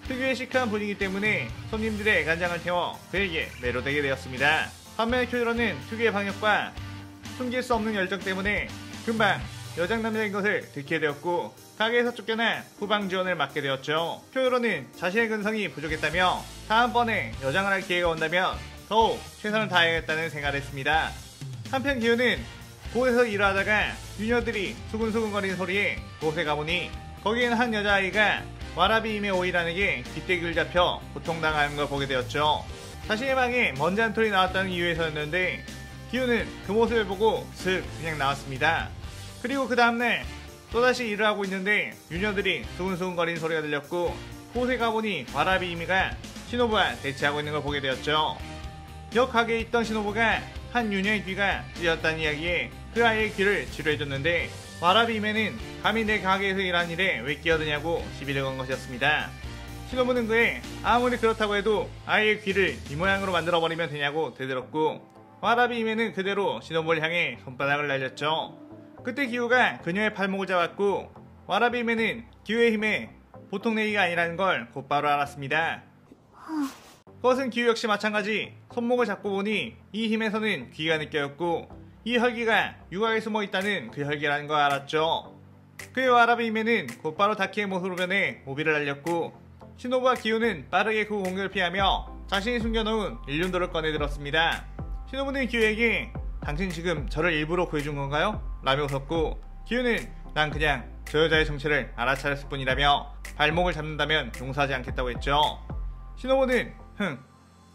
특유의 시크한 분위기 때문에 손님들의 애간장을 태워 그에게 매료되게 되었습니다. 반면 큐유러는 특유의 방역과 숨길 수 없는 열정 때문에 금방 여장남자인 것을 듣게 되었고 가게에서 쫓겨나 후방 지원을 맡게 되었죠. 큐유러는 자신의 근성이 부족했다며 다음번에 여장을 할 기회가 온다면 더욱 최선을 다해야겠다는 생각을 했습니다. 한편 기우는 곳에서 일을 하다가 유녀들이 수근수근거리는 소리에 곳에 가보니 거기에는 한 여자아이가 와라비 이메 오이란에게 뒷대기를 잡혀 고통당하는 걸 보게 되었죠. 자신의 방에 먼지 한 톨이 나왔다는 이유에서였는데 기우는 그 모습을 보고 슥 그냥 나왔습니다. 그리고 그 다음날 또다시 일을 하고 있는데 유녀들이 수근수근거리는 소리가 들렸고 곳에 가보니 와라비 이메가 시노부와 대치하고 있는 걸 보게 되었죠. 옆 가게에 있던 시노부가 한 유녀의 귀가 찢었다는 이야기에 그 아이의 귀를 치료해줬는데 와라비 이메는 감히 내 가게에서 일하는 일에 왜 끼어드냐고 시비를 건 것이었습니다. 시노부는 그에 아무리 그렇다고 해도 아이의 귀를 이 모양으로 만들어버리면 되냐고 되들었고 와라비 이메는 그대로 시노부를 향해 손바닥을 날렸죠. 그때 기우가 그녀의 팔목을 잡았고 와라비 이메는 기우의 힘에 보통 내기가 아니라는 걸 곧바로 알았습니다. 그것은 기우 역시 마찬가지 손목을 잡고 보니 이 힘에서는 귀가 느껴졌고 이 혈기가 유곽에 숨어있다는 그 혈기라는 걸 알았죠. 그의 와라비 이메는 곧바로 다키의 모습으로 변해 오비를 날렸고 시노부와 기우는 빠르게 그 공격을 피하며 자신이 숨겨놓은 일륜도를 꺼내들었습니다. 시노부는 기우에게 당신 지금 저를 일부러 구해준 건가요? 라며 웃었고 기우는 난 그냥 저 여자의 정체를 알아차렸을 뿐이라며 발목을 잡는다면 용서하지 않겠다고 했죠. 시노부는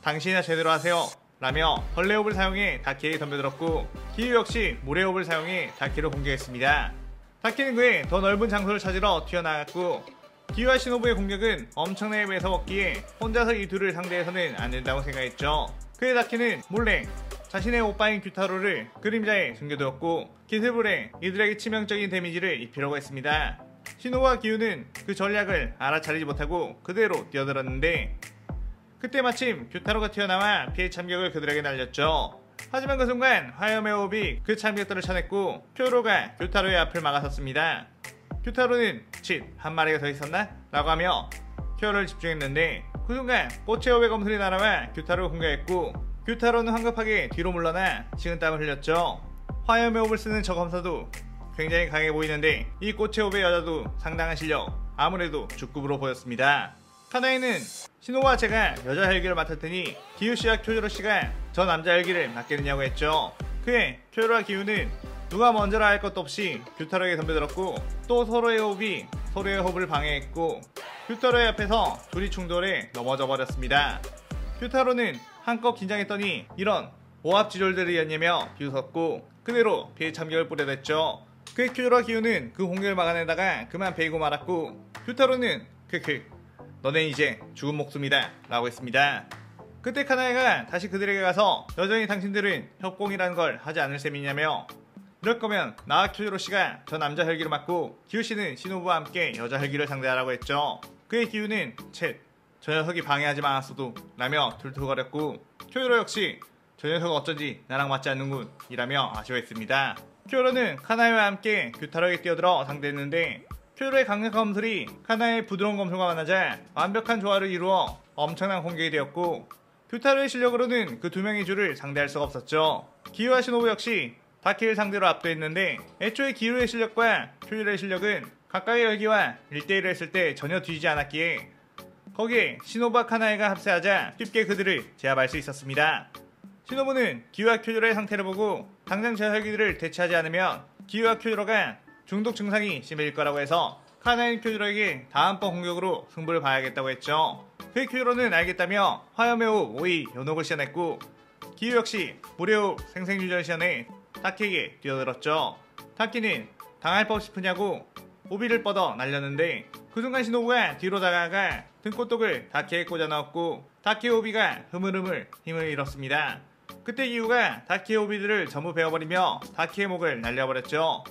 당신이나 제대로 하세요 라며 벌레호흡을 사용해 다키에게 덤벼들었고 기우 역시 모래호흡을 사용해 다키를 공격했습니다. 다키는 그의 더 넓은 장소를 찾으러 튀어나갔고 기우와 시노부의 공격은 엄청나게 매서웠기에 혼자서 이 둘을 상대해서는 안된다고 생각했죠. 그의 다키는 몰래 자신의 오빠인 규타로를 그림자에 숨겨두었고 기습을 이들에게 치명적인 데미지를 입히려고 했습니다. 시노부와 기우는 그 전략을 알아차리지 못하고 그대로 뛰어들었는데 그때 마침 규타로가 튀어나와 피해 참격을 그들에게 날렸죠. 하지만 그 순간 화염의 호흡이 그 참격들을 쳐냈고 쿄로가 규타로의 앞을 막아섰습니다. 규타로는 칫 한 마리가 더 있었나? 라고 하며 쿄로를 집중했는데 그 순간 꽃의 호흡의 검술이 날아와 규타로를 공격했고 규타로는 황급하게 뒤로 물러나 식은땀을 흘렸죠. 화염의 호흡을 쓰는 저 검사도 굉장히 강해 보이는데 이 꽃의 호흡의 여자도 상당한 실력, 아무래도 주급으로 보였습니다. 카나이는 시노부와 제가 여자 혈기를 맡을 테니 기우씨와 쿄조로씨가 저 남자 혈기를 맡겠느냐고 했죠. 그에 쿄조로와 기우는 누가 먼저라 할 것도 없이 규타로에게 덤벼들었고 또 서로의 호흡을 방해했고 규타로의 앞에서 둘이 충돌해 넘어져 버렸습니다. 규타로는 한껏 긴장했더니 이런 오합지졸들이었냐며 비웃었고 그대로 피해 참격을 뿌려댔죠. 그의 쿄조로와 기우는 그 공격을 막아내다가 그만 베이고 말았고 규타로는 너넨 이제 죽은 목숨이다 라고 했습니다. 그때 카나에가 다시 그들에게 가서 여전히 당신들은 협공이라는 걸 하지 않을 셈이냐며 이럴 거면 나와 쿄조로씨가 저 남자 혈기를 맡고 기우씨는 시노부와 함께 여자 혈기를 상대하라고 했죠. 그의 기우는 저 녀석이 방해하지 않았어도 라며 툴툴거렸고 쿄조로 역시 저 녀석은 어쩐지 나랑 맞지 않는군 이라며 아쉬워했습니다. 쿄조로는 카나에와 함께 규타로에게 뛰어들어 상대했는데 쿄조로의 강력한 검술이 카나의 부드러운 검술과 만나자 완벽한 조화를 이루어 엄청난 공격이 되었고 규타로의 실력으로는 그 두 명의 줄을 상대할 수가 없었죠. 기우와 시노부 역시 다키를 상대로 압도했는데 애초에 기우의 실력과 쿄조로의 실력은 각각의 열기와 1대1을 했을 때 전혀 뒤지지 않았기에 거기에 시노부와 카나에가 합세하자 쉽게 그들을 제압할 수 있었습니다. 시노부는 기우와 쿄조로의 상태를 보고 당장 저 혈기들을 대체하지 않으면 기우와 쿄조로가 중독 증상이 심해질 거라고 해서 카나인 쿄조로에게 다음번 공격으로 승부를 봐야겠다고 했죠. 그의 쿄조로는 알겠다며 화염의 호흡 오이 연옥을 시연했고 기우 역시 물의 호흡 생생유전을 시연해 다키에게 뛰어들었죠. 다키는 당할 법 싶으냐고 오비를 뻗어 날렸는데 그 순간 시노부가 뒤로 다가가 등꽃독을 다키에 꽂아 넣었고 다키의 오비가 흐물흐물 힘을 잃었습니다. 그때 기우가 다키의 오비들을 전부 베어버리며 다키의 목을 날려버렸죠.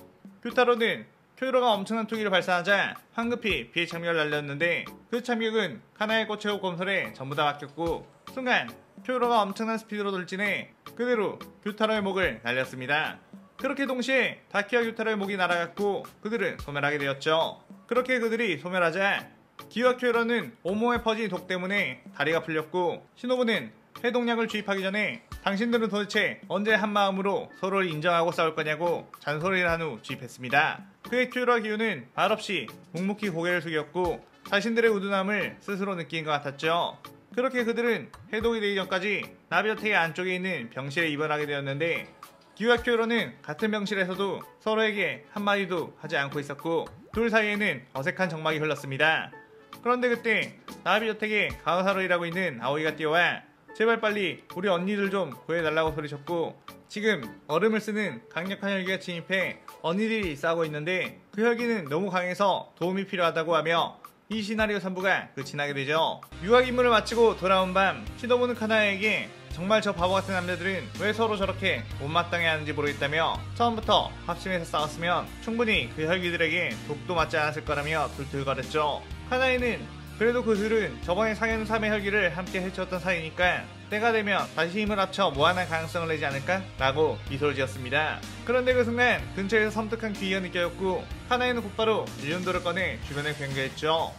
규타로는 쿄조로가 엄청난 투기를 발사하자 황급히 피해 참격을 날렸는데 그 참격은 카나의 꽃의 호흡 검술에 전부 다 바뀌었고 순간 쿄조로가 엄청난 스피드로 돌진해 그대로 규타로의 목을 날렸습니다. 그렇게 동시에 다키와 규타로의 목이 날아갔고 그들은 소멸하게 되었죠. 그렇게 그들이 소멸하자 기와 큐러는 온몸에 퍼진 독 때문에 다리가 풀렸고, 시노부는 해독약을 주입하기 전에 당신들은 도대체 언제 한마음으로 서로를 인정하고 싸울 거냐고 잔소리를 한 후 주입했습니다. 그의 큐러 기우는 말없이 묵묵히 고개를 숙였고 자신들의 우둔함을 스스로 느낀 것 같았죠. 그렇게 그들은 해독이 되기 전까지 나비저택의 안쪽에 있는 병실에 입원하게 되었는데, 기와 큐러는 같은 병실에서도 서로에게 한마디도 하지 않고 있었고 둘 사이에는 어색한 정막이 흘렀습니다. 그런데 그때 나비저택에 간호사로 일하고 있는 아오이가 뛰어와 제발 빨리 우리 언니들 좀 구해달라고 소리쳤고, 지금 얼음을 쓰는 강력한 혈기가 침입해 언니들이 싸우고 있는데 그 혈기는 너무 강해서 도움이 필요하다고 하며 이 시나리오 3부가 끝이 나게 되죠. 유학 임무를 마치고 돌아온 밤, 시노부는 카나에게 정말 저 바보같은 남자들은 왜 서로 저렇게 못마땅해 하는지 모르겠다며 처음부터 합심해서 싸웠으면 충분히 그 혈기들에게 독도 맞지 않았을 거라며 툴툴거렸죠. 카나에는 그래도 그 둘은 저번에 상현 3의 혈기를 함께 해치웠던 사이니까 때가 되면 다시 힘을 합쳐 무한한 가능성을 내지 않을까? 라고 미소를 지었습니다. 그런데 그 순간 근처에서 섬뜩한 귀기가 느껴졌고 카나에는 곧바로 일륜도를 꺼내 주변을 경계했죠.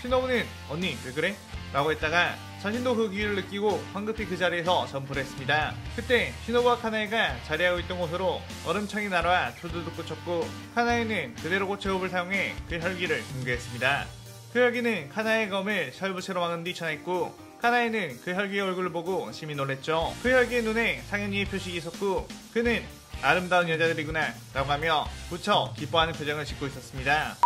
시노부는 언니 왜 그래? 라고 했다가 자신도 그 기회를 느끼고 황급히 그 자리에서 점프를 했습니다. 그때 시노부와 카나에가 자리하고 있던 곳으로 얼음창이 날아와 투두둑 꽂혔고 카나에는 그대로 고체호흡을 사용해 그 혈기를 붕괴했습니다. 그 혈기는 카나의 검을 혈부채로 막은 뒤 쳐냈고 카나에는 그 혈기의 얼굴을 보고 심히 놀랬죠. 그 혈기의 눈에 상현이의 표식이 있었고 그는 아름다운 여자들이구나 라고 하며 무척 기뻐하는 표정을 짓고 있었습니다.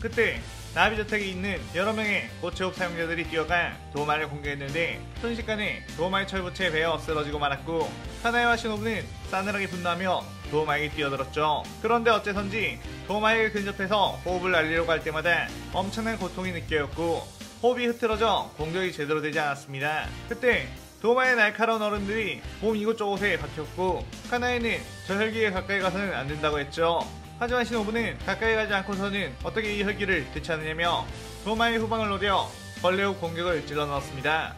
그때 나비저택에 있는 여러 명의 고체호흡 사용자들이 뛰어가 도마를 공격했는데 순식간에 도마의 철부체에 베어 쓰러지고 말았고 카나에와 시노부는 싸늘하게 분노하며 도마에게 뛰어들었죠. 그런데 어째선지 도마에게 근접해서 호흡을 날리려고 할 때마다 엄청난 고통이 느껴졌고 호흡이 흐트러져 공격이 제대로 되지 않았습니다. 그때 도마의 날카로운 얼음들이 몸 이곳저곳에 박혔고 카나에는 저 혈기에 가까이 가서는 안 된다고 했죠. 하지만 시노부는 가까이 가지 않고서는 어떻게 이 혈기를 되찾느냐며 도마의 후방을 노려 벌레 후 공격을 찔러 넣었습니다.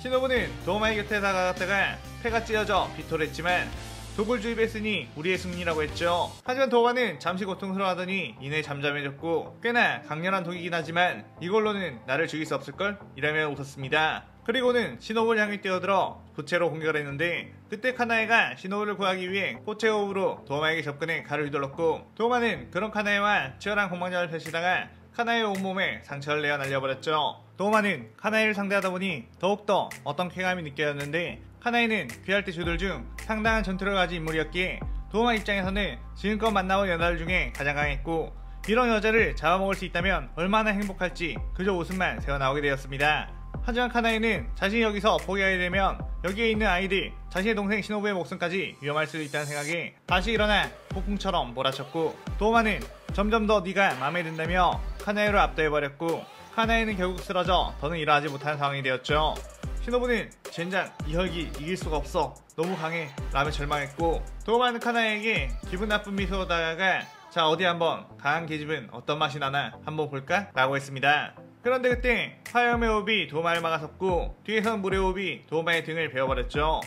시노부는 도마의 곁에 다가갔다가 폐가 찢어져 비토했지만 독을 주입했으니 우리의 승리라고 했죠. 하지만 도마는 잠시 고통스러워하더니 이내 잠잠해졌고 꽤나 강렬한 독이긴 하지만 이걸로는 나를 죽일 수 없을걸? 이라며 웃었습니다. 그리고는 시노부를 향해 뛰어들어 부채로 공격을 했는데 그때 카나에가 시노부를 구하기 위해 고체호흡으로 도마에게 접근해 칼을 휘둘렀고 도마는 그런 카나에와 치열한 공방전을 펼치다가 카나의 온몸에 상처를 내어 날려버렸죠. 도마는 카나에를 상대하다 보니 더욱더 어떤 쾌감이 느껴졌는데 카나에는 귀할 때 주들 중 상당한 전투를 가진 인물이었기에 도마 입장에서는 지금껏 만나본 여자들 중에 가장 강했고 이런 여자를 잡아먹을 수 있다면 얼마나 행복할지 그저 웃음만 새어나오게 되었습니다. 하지만 카나에는 자신이 여기서 포기하게 되면 여기에 있는 아이들, 자신의 동생 시노부의 목숨까지 위험할 수도 있다는 생각에 다시 일어나 폭풍처럼 몰아쳤고 도마는 점점 더 네가 마음에 든다며 카나에를 압도해버렸고 카나에는 결국 쓰러져 더는 일어나지 못하는 상황이 되었죠. 시노부는 젠장 이 혈기 이길 수가 없어 너무 강해 라며 절망했고 도마는 카나에게 기분 나쁜 미소로 다가가 자 어디 한번 강한 계집은 어떤 맛이 나나 한번 볼까? 라고 했습니다. 그런데 그때 화염의 호흡이 도마를 막아섰고 뒤에선 물의 호흡이 도마의 등을 베어버렸죠.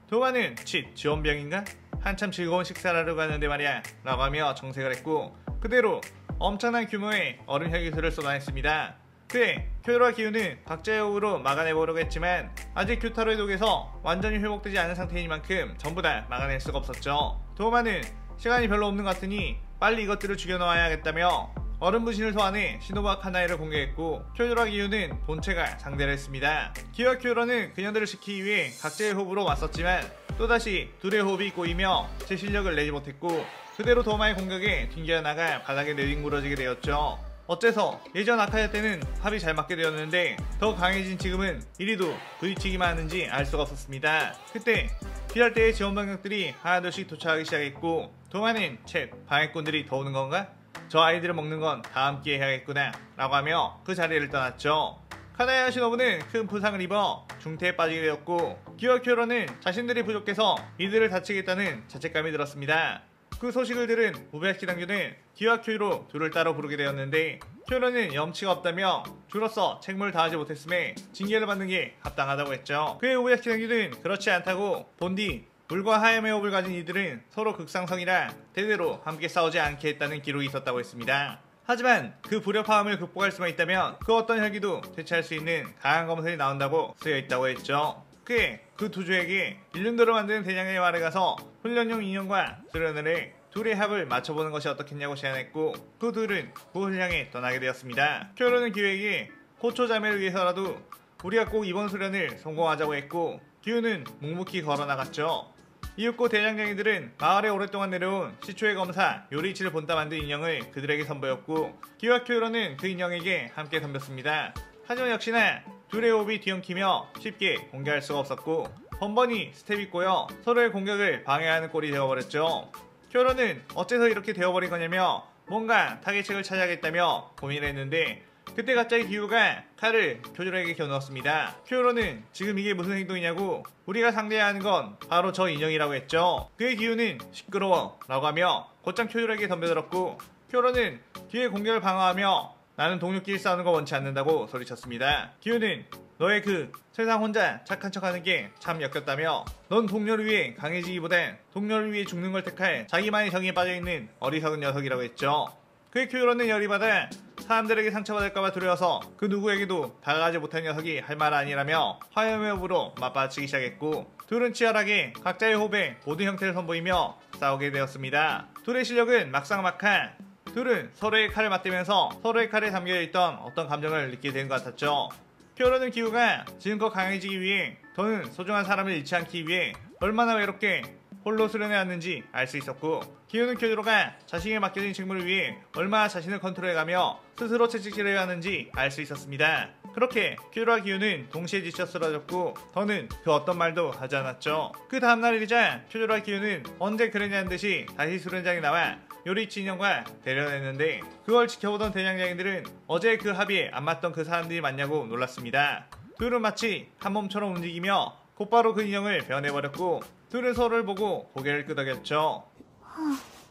도마는 칫 지원병인가? 한참 즐거운 식사를 하러 가는데 말이야 라고 하며 정색을 했고 그대로 엄청난 규모의 얼음 혈기술을 쏟아냈습니다. 그의 큐터와 기운은 각자의 호흡으로 막아내보려고 했지만 아직 큐터로의 독에서 완전히 회복되지 않은 상태인 만큼 전부 다 막아낼 수가 없었죠. 도마는 시간이 별로 없는 것 같으니 빨리 이것들을 죽여놓아야겠다며 얼음 부신을 소환해 시노부와 카나에를 공격했고 큐터와 기운은 본체가 상대를 했습니다. 기와 큐터는 그녀들을 지키기 위해 각자의 호흡으로 맞섰지만 또다시 둘의 호흡이 꼬이며 제 실력을 내지 못했고 그대로 도마의 공격에 튕겨나가 바닥에 내뒹굴어지게 되었죠. 어째서 예전 아카야 때는 합이 잘 맞게 되었는데 더 강해진 지금은 이리도 부딪히기만 하는지 알 수가 없었습니다. 그때 피할 때의 지원병력들이 하나둘씩 도착하기 시작했고 도마는 쳇 방해꾼들이 더 오는 건가? 저 아이들을 먹는 건 다 함께 해야겠구나 라고 하며 그 자리를 떠났죠. 카나에와 시노부는 큰 부상을 입어 중태에 빠지게 되었고 기와 큐러는 자신들이 부족해서 이들을 다치겠다는 자책감이 들었습니다. 그 소식을 들은 우베야키 당규는 기와 큐로 둘을 따로 부르게 되었는데 큐로는 염치가 없다며 주로서 책무를 다하지 못했음에 징계를 받는 게 합당하다고 했죠. 그의 우베야키 당규는 그렇지 않다고 본디 물과 하염의 호흡을 가진 이들은 서로 극상성이라 대대로 함께 싸우지 않게 했다는 기록이 있었다고 했습니다. 하지만 그 불협화음을 극복할 수만 있다면 그 어떤 혈기도 대체할 수 있는 강한 검술이 나온다고 쓰여있다고 했죠. 그에 그 두 조에게 일륜도를 만드는 대장의 말에 가서 훈련용 인형과 수련을 해 둘의 합을 맞춰보는 것이 어떻겠냐고 제안했고 그 둘은 그곳을 향해 떠나게 되었습니다. 쿄로는 기우에게 코초 자매를 위해서라도 우리가 꼭 이번 수련을 성공하자고 했고 기우는 묵묵히 걸어나갔죠. 이윽고 대장장이들은 마을에 오랫동안 내려온 시초의 검사 요리이치를 본따 만든 인형을 그들에게 선보였고 기우와 쿄로는 그 인형에게 함께 덤볐습니다. 하지만 역시나 둘의 호흡이 뒤엉키며 쉽게 공격할 수가 없었고 번번이 스텝이 꼬여 서로의 공격을 방해하는 꼴이 되어버렸죠. 쿄로는 어째서 이렇게 되어버린 거냐며 뭔가 타겟책을 찾아야겠다며 고민을 했는데 그때 갑자기 기우가 칼을 쿄조로에게 겨누었습니다. 쿄로는 지금 이게 무슨 행동이냐고 우리가 상대해야 하는 건 바로 저 인형이라고 했죠. 그의 기우는 시끄러워 라고 하며 곧장 쿄조로에게 덤벼들었고 쿄로는 기우의 공격을 방어하며 나는 동료끼리 싸우는 거 원치 않는다고 소리쳤습니다. 기우는 너의 그 세상 혼자 착한 척하는 게 참 역겹다며 넌 동료를 위해 강해지기보단 동료를 위해 죽는 걸 택할 자기만의 정의에 빠져있는 어리석은 녀석이라고 했죠. 그의 쿄조로는 열이 받아 사람들에게 상처받을까봐 두려워서 그 누구에게도 다가가지 못한 녀석이 할 말 아니라며 화염의 호흡으로 맞받아치기 시작했고 둘은 치열하게 각자의 호흡에 모든 형태를 선보이며 싸우게 되었습니다. 둘의 실력은 막상막하 둘은 서로의 칼을 맞대면서 서로의 칼에 담겨있던 어떤 감정을 느끼게 된 것 같았죠. 쿄로는 기우가 지금껏 강해지기 위해 더는 소중한 사람을 잃지 않기 위해 얼마나 외롭게 홀로 수련해왔는지 알 수 있었고 기우는 쿄조로가 자신에게 맡겨진 직무를 위해 얼마나 자신을 컨트롤해가며 스스로 채찍질해야 하는지 알 수 있었습니다. 그렇게 쿄조로와 기우는 동시에 지쳐 쓰러졌고 더는 그 어떤 말도 하지 않았죠. 그 다음날이자 쿄조로와 기우는 언제 그랬냐는 듯이 다시 수련장에 나와 요리이치 인형과 대련했는데 그걸 지켜보던 대장장이들은 어제 그 합의에 안 맞던 그 사람들이 맞냐고 놀랐습니다. 둘은 마치 한 몸처럼 움직이며 곧바로 그 인형을 변해버렸고 둘은 서로를 보고 고개를 끄덕였죠.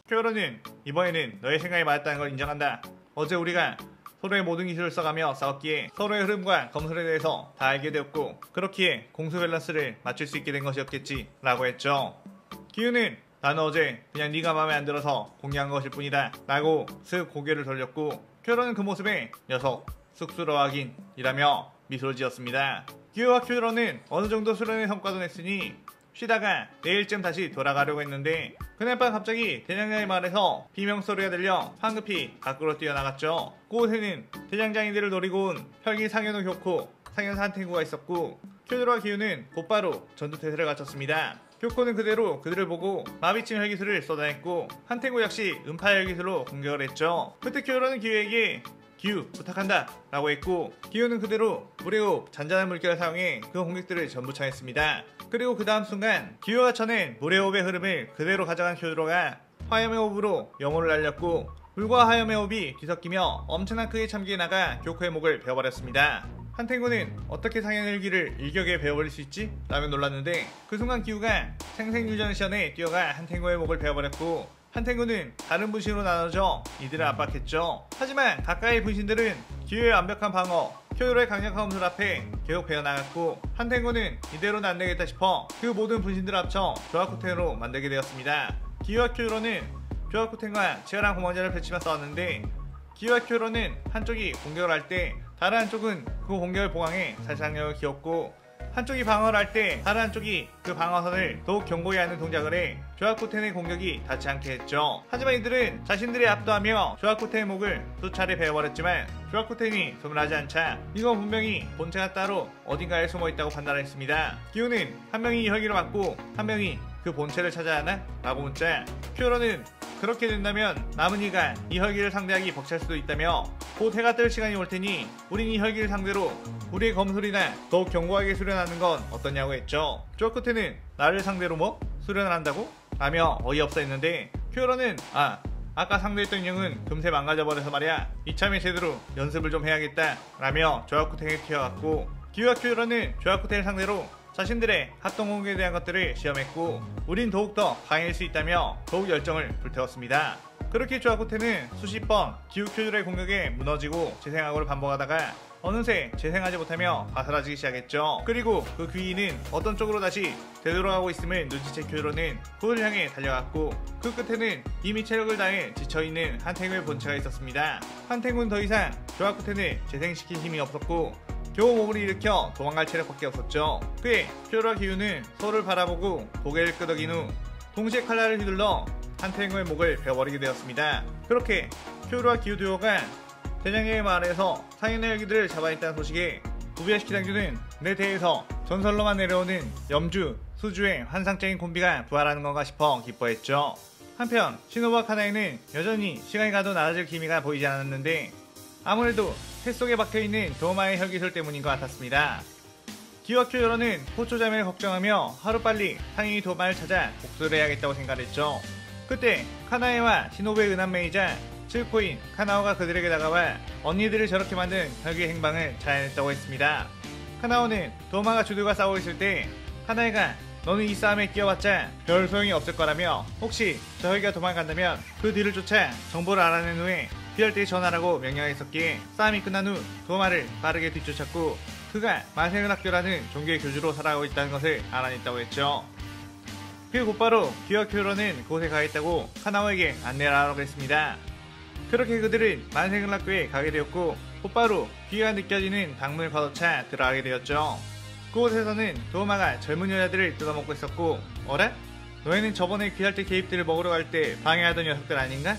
쿄로는 이번에는 너의 생각이 맞았다는 걸 인정한다. 어제 우리가 서로의 모든 기술을 써가며 싸웠기에 서로의 흐름과 검술에 대해서 다 알게 되었고 그렇기에 공수 밸런스를 맞출 수 있게 된 것이었겠지 라고 했죠. 기우는 나는 어제 그냥 네가 마음에 안 들어서 공개한 것일 뿐이다 라고 슥 고개를 돌렸고 쿄로는 그 모습에 녀석 쑥스러워하긴 이라며 미소를 지었습니다. 기우와 쿄로는 어느 정도 수련의 성과도 냈으니 쉬다가 내일쯤 다시 돌아가려고 했는데 그날 밤 갑자기 대장장이 말에서 비명소리가 들려 황급히 밖으로 뛰어나갔죠. 그곳에는 대장장이들을 노리고 온 혈기 상현우 교코, 상현 한탱구가 있었고 쿄조로와 기우는 곧바로 전투태세를 갖췄습니다. 교코는 그대로 그들을 보고 마비침 혈기술을 쏟아냈고 한탱구 역시 음파 혈기술로 공격을 했죠. 그때 쿄조로는 기우에게 기우 부탁한다 라고 했고 기우는 그대로 물의 호흡 잔잔한 물결을 사용해 그 공격들을 전부 차했습니다. 그리고 그 다음 순간 기우가 쳐낸 물의 호흡의 흐름을 그대로 가져간 쿄조로가 화염의 호흡으로 영혼을 날렸고 물과 화염의 호흡이 뒤섞이며 엄청난 크게 참기에 나가 교코의 목을 베어버렸습니다. 한탱구는 어떻게 상현일기를 일격에 베어버릴 수 있지? 라며 놀랐는데 그 순간 기우가 생생유전 시연에 뛰어가 한탱구의 목을 베어버렸고 한탱구는 다른 분신으로 나눠져 이들을 압박했죠. 하지만 가까이 분신들은 기우의 완벽한 방어, 쿄조로의 강력한 검술 앞에 계속 베어나갔고 한탱구는 이대로는 안되겠다 싶어 그 모든 분신들을 합쳐 조하쿠텐으로 만들게 되었습니다. 기우와 쿄조로는 조하쿠텐과 치열한 공방전을 펼치며 싸웠는데 기우와 쿄조로는 한쪽이 공격을 할 때 다른 한쪽은 그 공격을 보강해 살상력을 키웠고 한쪽이 방어를 할 때 다른 한쪽이 그 방어선을 더욱 견고히 하는 동작을 해 조하쿠텐의 공격이 닿지 않게 했죠. 하지만 이들은 자신들이 압도하며 조하쿠텐의 목을 수차례 베어버렸지만 조하쿠텐이 손을 하지 않자 이건 분명히 본체가 따로 어딘가에 숨어있다고 판단했습니다. 기우는 한 명이 이 혈기를 맞고 한 명이 그 본체를 찾아야 하나? 라고 묻자 쿄로는 그렇게 된다면 남은 이가 이 혈기를 상대하기 벅찰 수도 있다며 곧 해가 뜰 시간이 올 테니 우린 이 혈기를 상대로 우리의 검술이나 더욱 견고하게 수련하는 건 어떠냐고 했죠. 조하쿠텐은 나를 상대로 뭐? 수련을 한다고? 라며 어이없어 했는데 쿄로는 아까 상대했던 인형은 금세 망가져버려서 말이야 이참에 제대로 연습을 좀 해야겠다 라며 조하쿠텐에 튀어갔고 기우와 쿄로는 조하쿠텐을 상대로 자신들의 합동 공격에 대한 것들을 시험했고 우린 더욱더 강해질 수 있다며 더욱 열정을 불태웠습니다. 그렇게 조아쿠테는 수십 번 기우큐들의 공격에 무너지고 재생하고를 반복하다가 어느새 재생하지 못하며 바스라지기 시작했죠. 그리고 그 귀인은 어떤 쪽으로 다시 되돌아가고 있음을 눈치챈 큐로는 그를 향해 달려갔고 그 끝에는 이미 체력을 다해 지쳐있는 한탱의 본체가 있었습니다. 한탱은 더 이상 조아쿠텐을 재생시킬 힘이 없었고 겨우 몸을 일으켜 도망갈 체력밖에 없었죠. 그에 큐로와 기우는 서로를 바라보고 고개를 끄덕인 후 동시에 칼날을 휘둘러 한탱의 목을 베어버리게 되었습니다. 그렇게 큐로와 기우 듀오가 대장의 마을에서 상인의 헬기들을 잡아냈다는 소식에 우비야시키 당주는 내 대에서 전설로만 내려오는 염주, 수주의 환상적인 콤비가 부활하는 건가 싶어 기뻐했죠. 한편 시노부와 카나에는 여전히 시간이 가도 낮아질 기미가 보이지 않았는데 아무래도 해 속에 박혀있는 도마의 혈기술 때문인 것 같았습니다. 기와 큐로는 호초자매를 걱정하며 하루빨리 상인이 도마를 찾아 복수를 해야겠다고 생각했죠. 그때 카나에와 시노부의 은한매이자 7코인 카나오가 그들에게 다가와 언니들을 저렇게 만든 혈기 행방을 자해냈다고 했습니다. 카나오는 도마가 주들과 싸우고 있을 때 카나에가 너는 이 싸움에 끼어봤자 별 소용이 없을 거라며 혹시 저 혈기가 도망간다면 그 뒤를 쫓아 정보를 알아낸 후에 피할때에 전화라고 명령했었기에 싸움이 끝난 후 도마를 빠르게 뒤쫓았고 그가 만생을 학교라는 종교의 교주로 살아가고 있다는 것을 알아냈다고 했죠. 그 곧바로 기와 큐로는 그곳에 가겠다고 카나오에게 안내를 하라고 했습니다. 그렇게 그들은 만생을학교에 가게 되었고 곧바로 귀가 느껴지는 방문을 걷어차 들어가게 되었죠. 그곳에서는 도마가 젊은 여자들을 뜯어먹고 있었고 어라? 너희는 저번에 귀할 때 개입들을 먹으러 갈 때 방해하던 녀석들 아닌가?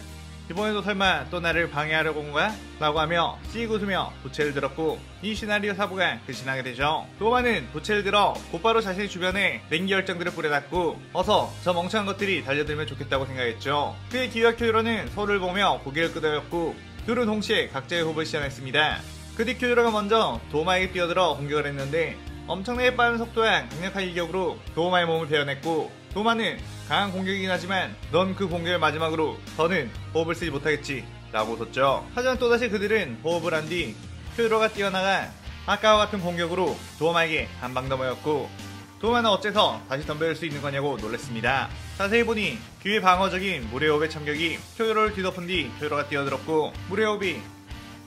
이번에도 설마 또 나를 방해하려고 온 거야? 라고 하며 씩 웃으며 부채를 들었고 이 시나리오 사부가 대신하게 되죠. 도마는 부채를 들어 곧바로 자신의 주변에 냉기 열정들을 뿌려놨고 어서 저 멍청한 것들이 달려들면 좋겠다고 생각했죠. 그의 기와 큐로는 서로를 보며 고개를 끄덕였고 둘은 동시에 각자의 호흡을 시전했습니다. 그 뒤 큐로가 먼저 도마에게 뛰어들어 공격을 했는데 엄청나게 빠른 속도와 강력한 일격으로 도마의 몸을 베어냈고 도마는 강한 공격이긴 하지만 넌 그 공격을 마지막으로 더는 호흡을 쓰지 못하겠지 라고 웃었죠. 하지만 또다시 그들은 호흡을 한 뒤 큐로가 뛰어나가 아까와 같은 공격으로 도마에게 한 방 더 먹였고 도마는 어째서 다시 덤벼들 수 있는 거냐고 놀랐습니다. 자세히 보니 귀의 방어적인 물의 호흡의 참격이 큐로를 뒤덮은 뒤 큐로가 뛰어들었고 물의 호흡이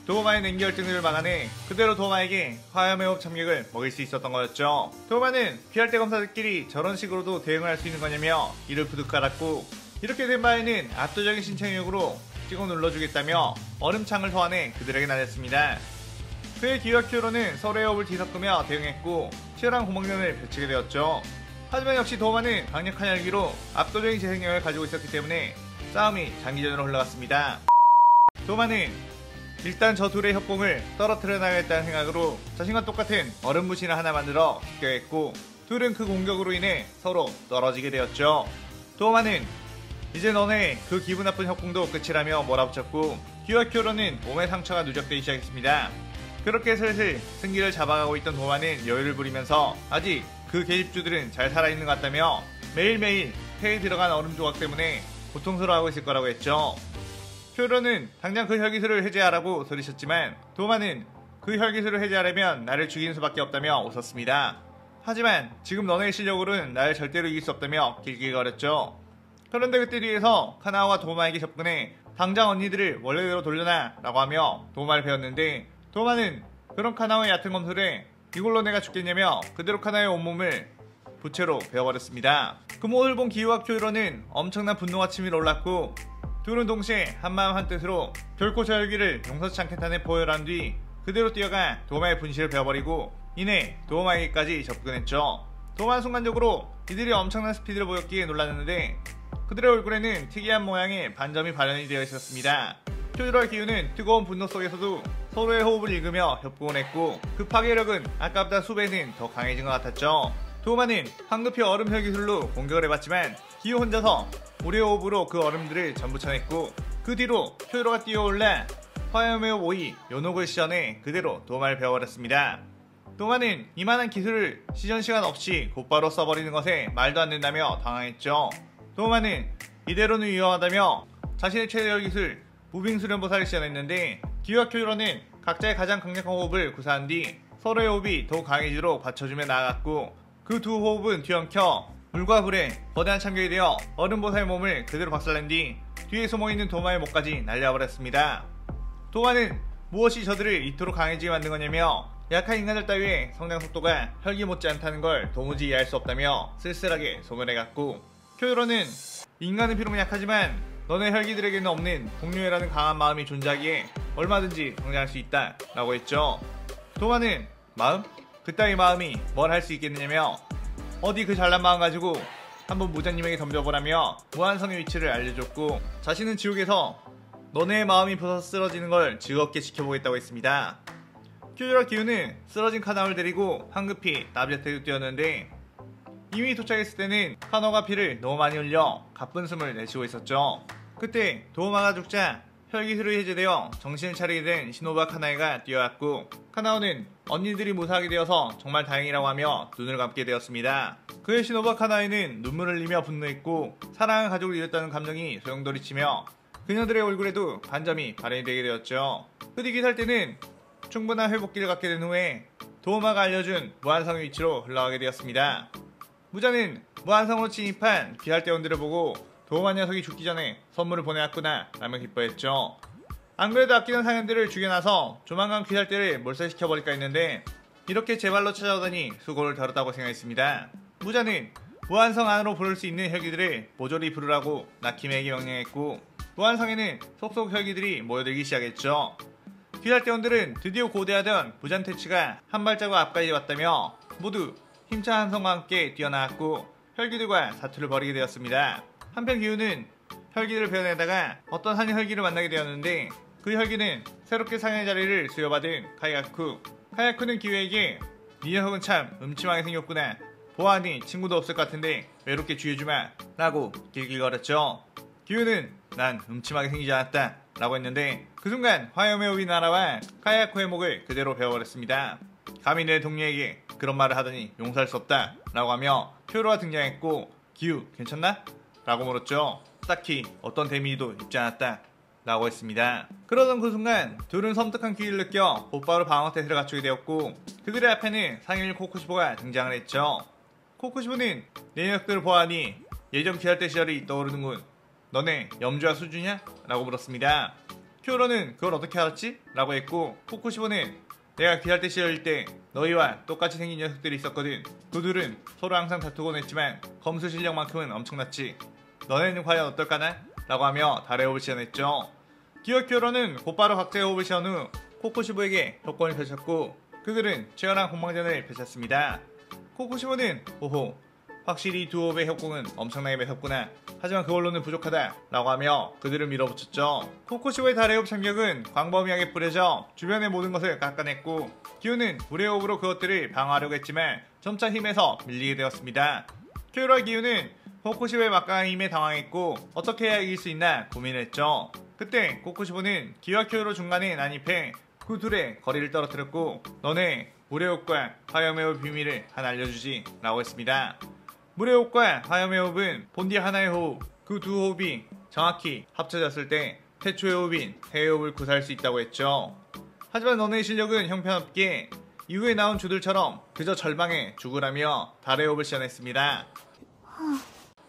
도마의 냉기 열정들을 막아내 그대로 도마에게 화염의 호흡 참격을 먹일 수 있었던 거였죠. 도마는 귀할대 검사들끼리 저런 식으로도 대응을 할 수 있는 거냐며 이를 부득 깔았고 이렇게 된 바에는 압도적인 신체력으로 찍어 눌러주겠다며 얼음창을 소환해 그들에게 날렸습니다. 그의 기와 큐로는 서로의 호흡을 뒤섞으며 대응했고 치열한 공방전을 펼치게 되었죠. 하지만 역시 도마는 강력한 열기로 압도적인 재생력을 가지고 있었기 때문에 싸움이 장기전으로 흘러갔습니다. 도마는 일단 저 둘의 협공을 떨어뜨려 나가겠다는 생각으로 자신과 똑같은 얼음 부신을 하나 만들어 습격했고 둘은 그 공격으로 인해 서로 떨어지게 되었죠. 도마는 이제 너네 그 기분 나쁜 협공도 끝이라며 몰아붙였고 기와 큐로는 몸에 상처가 누적되기 시작했습니다. 그렇게 슬슬 승기를 잡아가고 있던 도마는 여유를 부리면서 아직 그 계집주들은 잘 살아있는 것 같다며 매일매일 폐에 들어간 얼음 조각 때문에 고통스러워하고 있을 거라고 했죠. 큐로는 당장 그 혈기술을 해제하라고 소리쳤지만 도마는 그 혈기술을 해제하려면 나를 죽이는 수밖에 없다며 웃었습니다. 하지만 지금 너네의 실력으로는 나를 절대로 이길 수 없다며 길길거렸죠. 그런데 그때 뒤에서 카나오가 도마에게 접근해 당장 언니들을 원래대로 돌려놔 라고 하며 도마를 베었는데 도마는 그런 카나오의 얕은 검술에 이걸로 내가 죽겠냐며 그대로 카나오의 온몸을 부채로 베어버렸습니다. 그 모습을 본 기우와 큐로는 엄청난 분노와 치밀어 올랐고 둘은 동시에 한마음 한뜻으로 결코 저 혈기를 용서치 않겠다는 포효를 한 뒤 그대로 뛰어가 도마의 분실을 베어버리고 이내 도마에게까지 접근했죠. 도마는 순간적으로 이들이 엄청난 스피드를 보였기에 놀랐는데 그들의 얼굴에는 특이한 모양의 반점이 발현이 되어 있었습니다. 큐로와 기우는 뜨거운 분노 속에서도 서로의 호흡을 읽으며 협공을 했고 그 파괴력은 아까보다 수배는 더 강해진 것 같았죠. 도마는 황급히 얼음 혈기술로 공격을 해봤지만 기우 혼자서 물의 호흡으로 그 얼음들을 전부 쳐냈고 그 뒤로 큐로가 뛰어올라 화염의 오이 요녹을 시전해 그대로 도마를 베어버렸습니다. 도마는 이만한 기술을 시전시간 없이 곧바로 써버리는 것에 말도 안 된다며 당황했죠. 도마는 이대로는 위험하다며 자신의 최대열 기술 무빙수련보살을 시전했는데 기와 큐로는 각자의 가장 강력한 호흡을 구사한 뒤 서로의 호흡이 더욱 강해지도록 받쳐주며 나아갔고 그 두 호흡은 뒤엉켜 물과 불에 거대한 참격이 되어 얼음보살의 몸을 그대로 박살낸 뒤 뒤에 숨어있는 도마의 목까지 날려버렸습니다. 도마는 무엇이 저들을 이토록 강해지게 만든 거냐며 약한 인간들 따위의 성장 속도가 혈기 못지않다는 걸 도무지 이해할 수 없다며 쓸쓸하게 소멸해갔고, 쿄요로는 인간은 비록 약하지만 너네 혈기들에게는 없는 동료애라는 강한 마음이 존재하기에 얼마든지 성장할 수 있다 라고 했죠. 도마는 마음? 그따위 마음이 뭘 할 수 있겠느냐며 어디 그 잘난 마음 가지고 한번 무자님에게 덤벼보라며 무한성의 위치를 알려줬고, 자신은 지옥에서 너네의 마음이 부서져 쓰러지는 걸 즐겁게 지켜보겠다고 했습니다. 쿄요라 기우는 쓰러진 카나오를 데리고 황급히 나비자테로 뛰었는데, 이미 도착했을 때는 카나오가 피를 너무 많이 흘려 가쁜 숨을 내쉬고 있었죠. 그때 도우마가 죽자 혈기 흐름이 해제되어 정신을 차리게 된 시노부와 카나에가 뛰어왔고, 카나오는 언니들이 무사하게 되어서 정말 다행이라고 하며 눈을 감게 되었습니다. 그의 시노부와 카나에는 눈물을 흘리며 분노했고, 사랑하는 가족을 잃었다는 감정이 소용돌이치며 그녀들의 얼굴에도 반점이 발현이 되게 되었죠. 흐리기 살 때는 충분한 회복기를 갖게 된 후에 도우마가 알려준 무한성의 위치로 흘러가게 되었습니다. 무자는 무한성으로 진입한 귀할대원들을 보고 도우마 녀석이 죽기 전에 선물을 보내왔구나 라며 기뻐했죠. 안 그래도 아끼던 상인들을 죽여놔서 조만간 귀할대를 몰살시켜버릴까 했는데 이렇게 제 발로 찾아오다니 수고를 다뤘다고 생각했습니다. 무자는 무한성 안으로 부를 수 있는 혈기들을 모조리 부르라고 나키메에게 명령했고, 무한성에는 속속 혈기들이 모여들기 시작했죠. 귀할대원들은 드디어 고대하던 무잔테치가 한 발자국 앞까지 왔다며 모두 힘찬 함성과 함께 뛰어나왔고 혈기들과 사투를 벌이게 되었습니다. 한편 기우는 혈기를 베어내다가 어떤 한 혈기를 만나게 되었는데, 그 혈기는 새롭게 상의 자리를 수여받은 카야쿠. 카야쿠는 기우에게 네 녀석은 참 음침하게 생겼구나. 보아하니 친구도 없을 것 같은데 외롭게 쥐어주마 라고 길길거렸죠. 기우는 난 음침하게 생기지 않았다 라고 했는데, 그 순간 화염의 호흡이 날아와 카야쿠의 목을 그대로 베어버렸습니다. 감히 내 동료에게 그런 말을 하더니 용서할 수 없다 라고 하며 쿄요로가 등장했고, 기우 괜찮나? 라고 물었죠. 딱히 어떤 데미지도 입지 않았다 라고 했습니다. 그러던 그 순간 둘은 섬뜩한 기회를 느껴 곧바로 방어태세를 갖추게 되었고, 그들의 앞에는 상일 코쿠시보가 등장을 했죠. 코쿠시보는 내 녀석들을 보아하니 예전 귀할때 시절이 떠오르는군. 너네 염주와 수주냐? 라고 물었습니다. 쿄요로는 그걸 어떻게 알았지? 라고 했고, 코쿠시보는 내가 귀할때 시절일 때 너희와 똑같이 생긴 녀석들이 있었거든. 그 둘은 서로 항상 다투곤 했지만 검술 실력만큼은 엄청났지. 너네는 과연 어떨까나? 라고 하며 달의 호흡을 시연했죠. 기어 쿄요로는 곧바로 각자의 호흡을 시연 후 코쿠시보에게 협권을 펼쳤고, 그들은 치열한 공방전을 펼쳤습니다. 코쿠시보는 오호, 확실히 두 호흡의 협공은 엄청나게 매섭구나. 하지만 그걸로는 부족하다 라고 하며 그들을 밀어붙였죠. 코쿠시보의 달의 호흡 참격은 광범위하게 뿌려져 주변의 모든 것을 깎아냈고, 기우는 물의 호흡으로 그것들을 방어하려고 했지만 점차 힘에서 밀리게 되었습니다. 쿄요로와 기우는 코쿠시보의 막강한 힘에 당황했고 어떻게 해야 이길 수 있나 고민을 했죠. 그때 코쿠시보는 기와 쿄요로 중간에 난입해 그 둘의 거리를 떨어뜨렸고, 너네 물의 호흡과 화염의 호흡 비밀을 하나 알려주지 라고 했습니다. 물의 호흡과 화염의 호흡은 본디 하나의 호흡, 그 두 호흡이 정확히 합쳐졌을 때 태초의 호흡인 해의 호흡을 구사할 수 있다고 했죠. 하지만 너네의 실력은 형편없게 이후에 나온 주들처럼 그저 절망에 죽으라며 달의 호흡을 시연했습니다.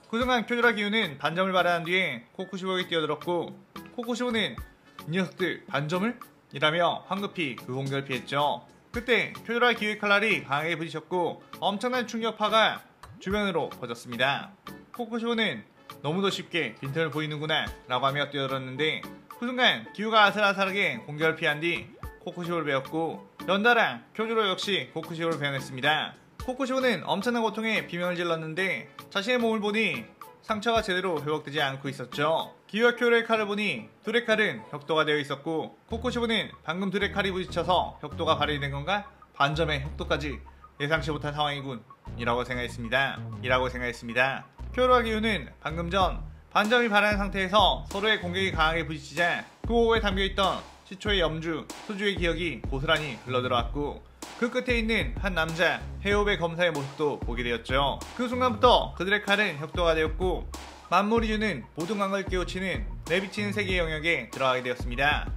그 순간 쿄요라 기우는 반점을 발휘한 뒤에 코쿠시보에게 뛰어들었고, 코쿠시보는 이 녀석들 반점을? 이라며 황급히 그 공격을 피했죠. 그때 쿄요라 기우의 칼날이 강하게 부딪혔고 엄청난 충격파가 주변으로 퍼졌습니다. 코쿠시보는 너무도 쉽게 빈틈을 보이는구나 라고 하며 뛰어들었는데, 그 순간 기우가 아슬아슬하게 공격을 피한 뒤 코쿠시보를 베었고, 연달아 쿄요로 역시 코쿠시보를 베어냈습니다. 코쿠시보는 엄청난 고통에 비명을 질렀는데 자신의 몸을 보니 상처가 제대로 회복되지 않고 있었죠. 기우와 쿄요로의 칼을 보니 둘의 칼은 혁도가 되어 있었고, 코쿠시보는 방금 둘의 칼이 부딪혀서 혁도가 발휘된 건가? 반점의 혁도까지 예상치 못한 상황이군 이라고 생각했습니다. 쿄요로와 기우는 방금 전 반점이 발휘한 상태에서 서로의 공격이 강하게 부딪히자 그 호흡에 담겨있던 시초의 염주, 수주의 기억이 고스란히 흘러들어왔고, 그 끝에 있는 한 남자 해오배 검사의 모습도 보게 되었죠. 그 순간부터 그들의 칼은 혁도가 되었고 만무리유는 모든 광을 깨우치는 내비치는 세계의 영역에 들어가게 되었습니다.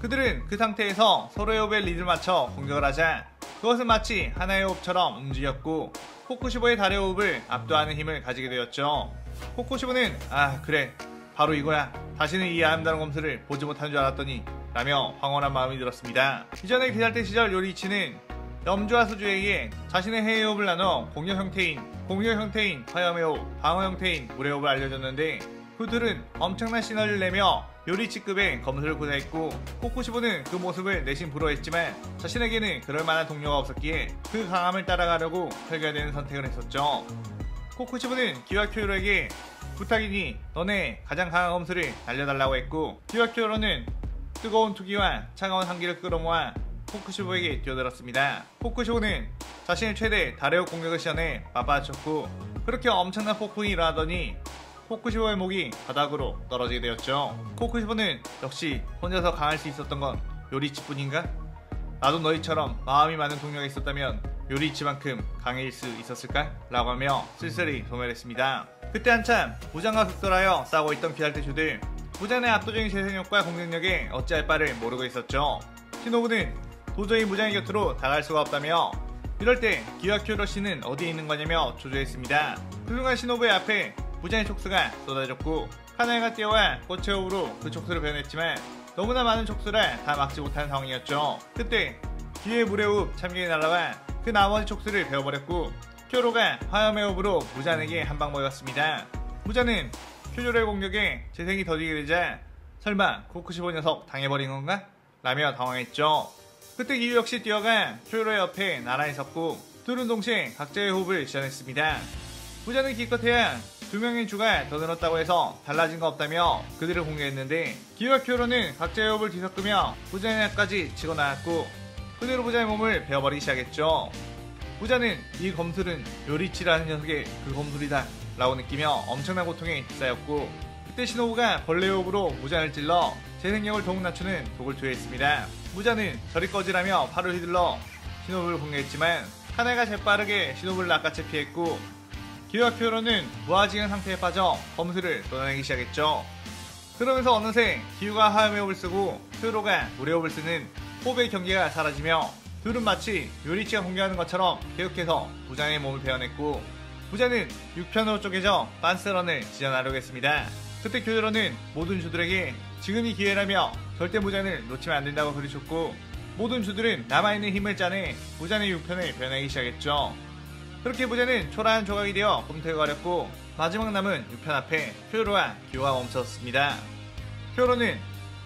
그들은 그 상태에서 서로의 호흡에 리듬을 맞춰 공격을 하자 그것은 마치 하나의 호흡처럼 움직였고, 코쿠시보의 달의 호흡을 압도하는 힘을 가지게 되었죠. 코쿠시보는 아 그래 바로 이거야. 다시는 이 아름다운 검술을 보지 못하는 줄 알았더니 라며 황홀한 마음이 들었습니다. 이전에 비살대 시절 요리치는 염주와 수주에게 자신의 해외호흡을 나눠 공격 형태인 화염의 호흡, 방어 형태인 물의 호흡을 알려줬는데 그 둘은 엄청난 시너지를 내며 요리치급의 검술을 구사했고 코쿠시보는 그 모습을 내심 부러워했지만 자신에게는 그럴만한 동료가 없었기에 그 강함을 따라가려고 설계되는 선택을 했었죠. 코쿠시보는 기와큐로에게 부탁이니 너네 가장 강한 검술을 알려달라고 했고 기와큐로는 뜨거운 투기와 차가운 한기를 끌어모아 코쿠시보에게 뛰어들었습니다. 코쿠시보는 자신의 최대 달의호 공격을 시전해 맞받아쳤고 그렇게 엄청난 폭풍이 일어나더니 코쿠시보의 목이 바닥으로 떨어지게 되었죠. 코쿠시보는 역시 혼자서 강할 수 있었던 건 요리치뿐인가? 나도 너희처럼 마음이 많은 동료가 있었다면 요리치만큼 강해질 수 있었을까? 라고 하며 쓸쓸히 소멸했습니다. 그때 한참 무장과 극돌하여 싸우고 있던 비살대 슈들 무장의 압도적인 재생력과 공격력에 어찌할 바를 모르고 있었죠. 시노부는 도저히 무장의 곁으로 다가갈 수가 없다며 이럴 때 기와큐로 씨는 어디에 있는 거냐며 조조했습니다. 그 순간 시노부의 앞에 무장의 촉수가 쏟아졌고 카나에가 뛰어와 꽃의 호흡으로 그 촉수를 베어냈지만 너무나 많은 촉수를 다 막지 못한 상황이었죠. 그때 뒤에 물의 호흡 참견이 날아와 그 나머지 촉수를 베어버렸고 쿄로가 화염의 호흡으로 무잔에게 한방 먹였습니다. 무잔은 쿄조의 공격에 재생이 더디게 되자 설마 코쿠시보 녀석 당해버린 건가? 라며 당황했죠. 그때 기유 역시 뛰어가 쿄로의 옆에 나란히 섰고 둘은 동시에 각자의 호흡을 시전했습니다. 무잔은 기껏해야 두 명의 주가 더 늘었다고 해서 달라진 거 없다며 그들을 공개했는데 기유와 쿄로는 각자의 호흡을 뒤섞으며 무잔의 앞까지 치고 나왔고 그대로 무잔의 몸을 베어버리기 시작했죠. 무잔은 이 검술은 요리치라는 녀석의 그 검술이다 라고 느끼며 엄청난 고통에 휩싸였고 그때 시노부가 벌레 호흡으로 무잔을 찔러 재생력을 더욱 낮추는 독을 투여했습니다. 무잔은 저리 꺼지라며 팔을 휘둘러 시노부를 공격했지만 카나가 재빠르게 시노부를 낚아채 피했고 기유와 쿄로는 무아지경 상태에 빠져 검술을 쏟아내기 시작했죠. 그러면서 어느새 기유가 화염의 호흡을 쓰고 쿄로가 물의 호흡을 쓰는 호흡의 경계가 사라지며 둘은 마치 요리치가 공격하는 것처럼 계속해서 무잔의 몸을 베어냈고 무잔은 6편으로 쪼개져 빤스런을 지져나려고 했습니다. 그때 쿄조로는 모든 주들에게 지금이 기회라며 절대 무잔을 놓치면 안된다고 소리쳤고 모든 주들은 남아있는 힘을 짜내 무잔의 6편을 베어내기 시작했죠. 그렇게 무잔은 초라한 조각이 되어 꿈틀거렸고 마지막 남은 6편 앞에 쿄조로와 기유가 멈췄습니다. 쿄로는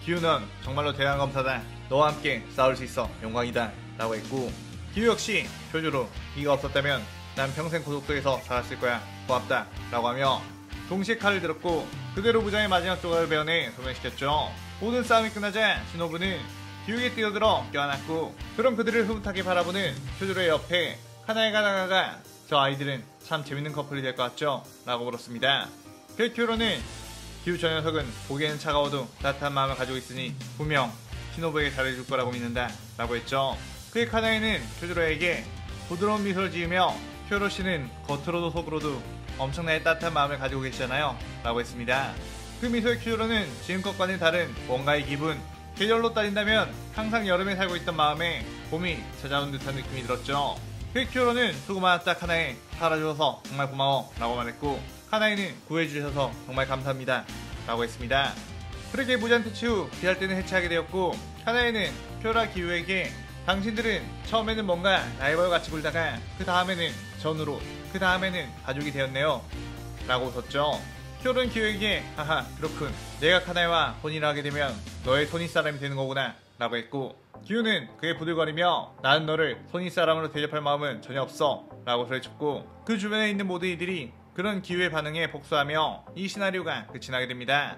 기유는 정말로 대단한 검사다. 너와 함께 싸울 수 있어 영광이다 라고 했고 기유 역시 쿄조로 네가 없었다면 난 평생 고속도에서 살았을 거야 고맙다 라고 하며 동시에 칼을 들었고 그대로 무장의 마지막 조각을 베어내 소멸시켰죠. 모든 싸움이 끝나자 시노부는 기유에게 뛰어들어 껴안았고 그럼 그들을 흐뭇하게 바라보는 쿄조로의 옆에 카나에가 나가가 저 아이들은 참 재밌는 커플이 될 것 같죠? 라고 물었습니다. 그 쿄로는 기유 저 녀석은 보기에는 차가워도 따뜻한 마음을 가지고 있으니 분명 시노부에게 잘해줄 거라고 믿는다 라고 했죠. 그의 카나에는 쿄조로에게 부드러운 미소를 지으며 쿄로 씨는 겉으로도 속으로도 엄청나게 따뜻한 마음을 가지고 계시잖아요 라고 했습니다. 그 미소의 쿄조로는 지금껏과는 다른 뭔가의 기분, 계절로 따진다면 항상 여름에 살고 있던 마음에 봄이 찾아온 듯한 느낌이 들었죠. 그 쿄조로는 수고 많았다 카나에, 살아주셔서 정말 고마워 라고 말했고 카나에는 구해주셔서 정말 감사합니다 라고 했습니다. 그렇게 무잔 퇴치 후 비살대는 해체하게 되었고 카나에는 쿄라 기유에게 당신들은 처음에는 뭔가 라이벌 같이 굴다가 그 다음에는 전우로 그 다음에는 가족이 되었네요 라고 웃었죠. 쿄는 기유에게 하하 그렇군 내가 카나에와 혼인을 하게 되면 너의 손윗사람이 되는 거구나 라고 했고 기유는 그에 부들거리며 나는 너를 손윗사람으로 대접할 마음은 전혀 없어 라고 소리쳤고 그 주변에 있는 모든 이들이 그런 기유의 반응에 복수하며 이 시나리오가 끝이 나게 됩니다.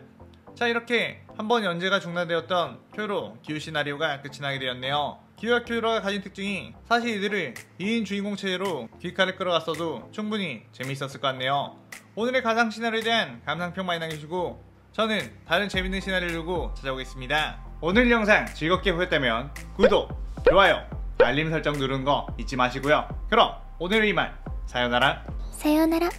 자 이렇게 한번 연재가 중단되었던 쿄로 기유 시나리오가 끝이 나게 되었네요. 기유와 쿄로가 가진 특징이 사실 이들을 2인 주인공 체제로 귓칼을 끌어갔어도 충분히 재미있었을 것 같네요. 오늘의 가상 시나리오에 대한 감상평 많이 남겨주시고 저는 다른 재밌는 시나리오를 들고 찾아오겠습니다. 오늘 영상 즐겁게 보셨다면 구독, 좋아요, 알림 설정 누르는 거 잊지 마시고요. 그럼 오늘은 이만 사요나라. 사요나라.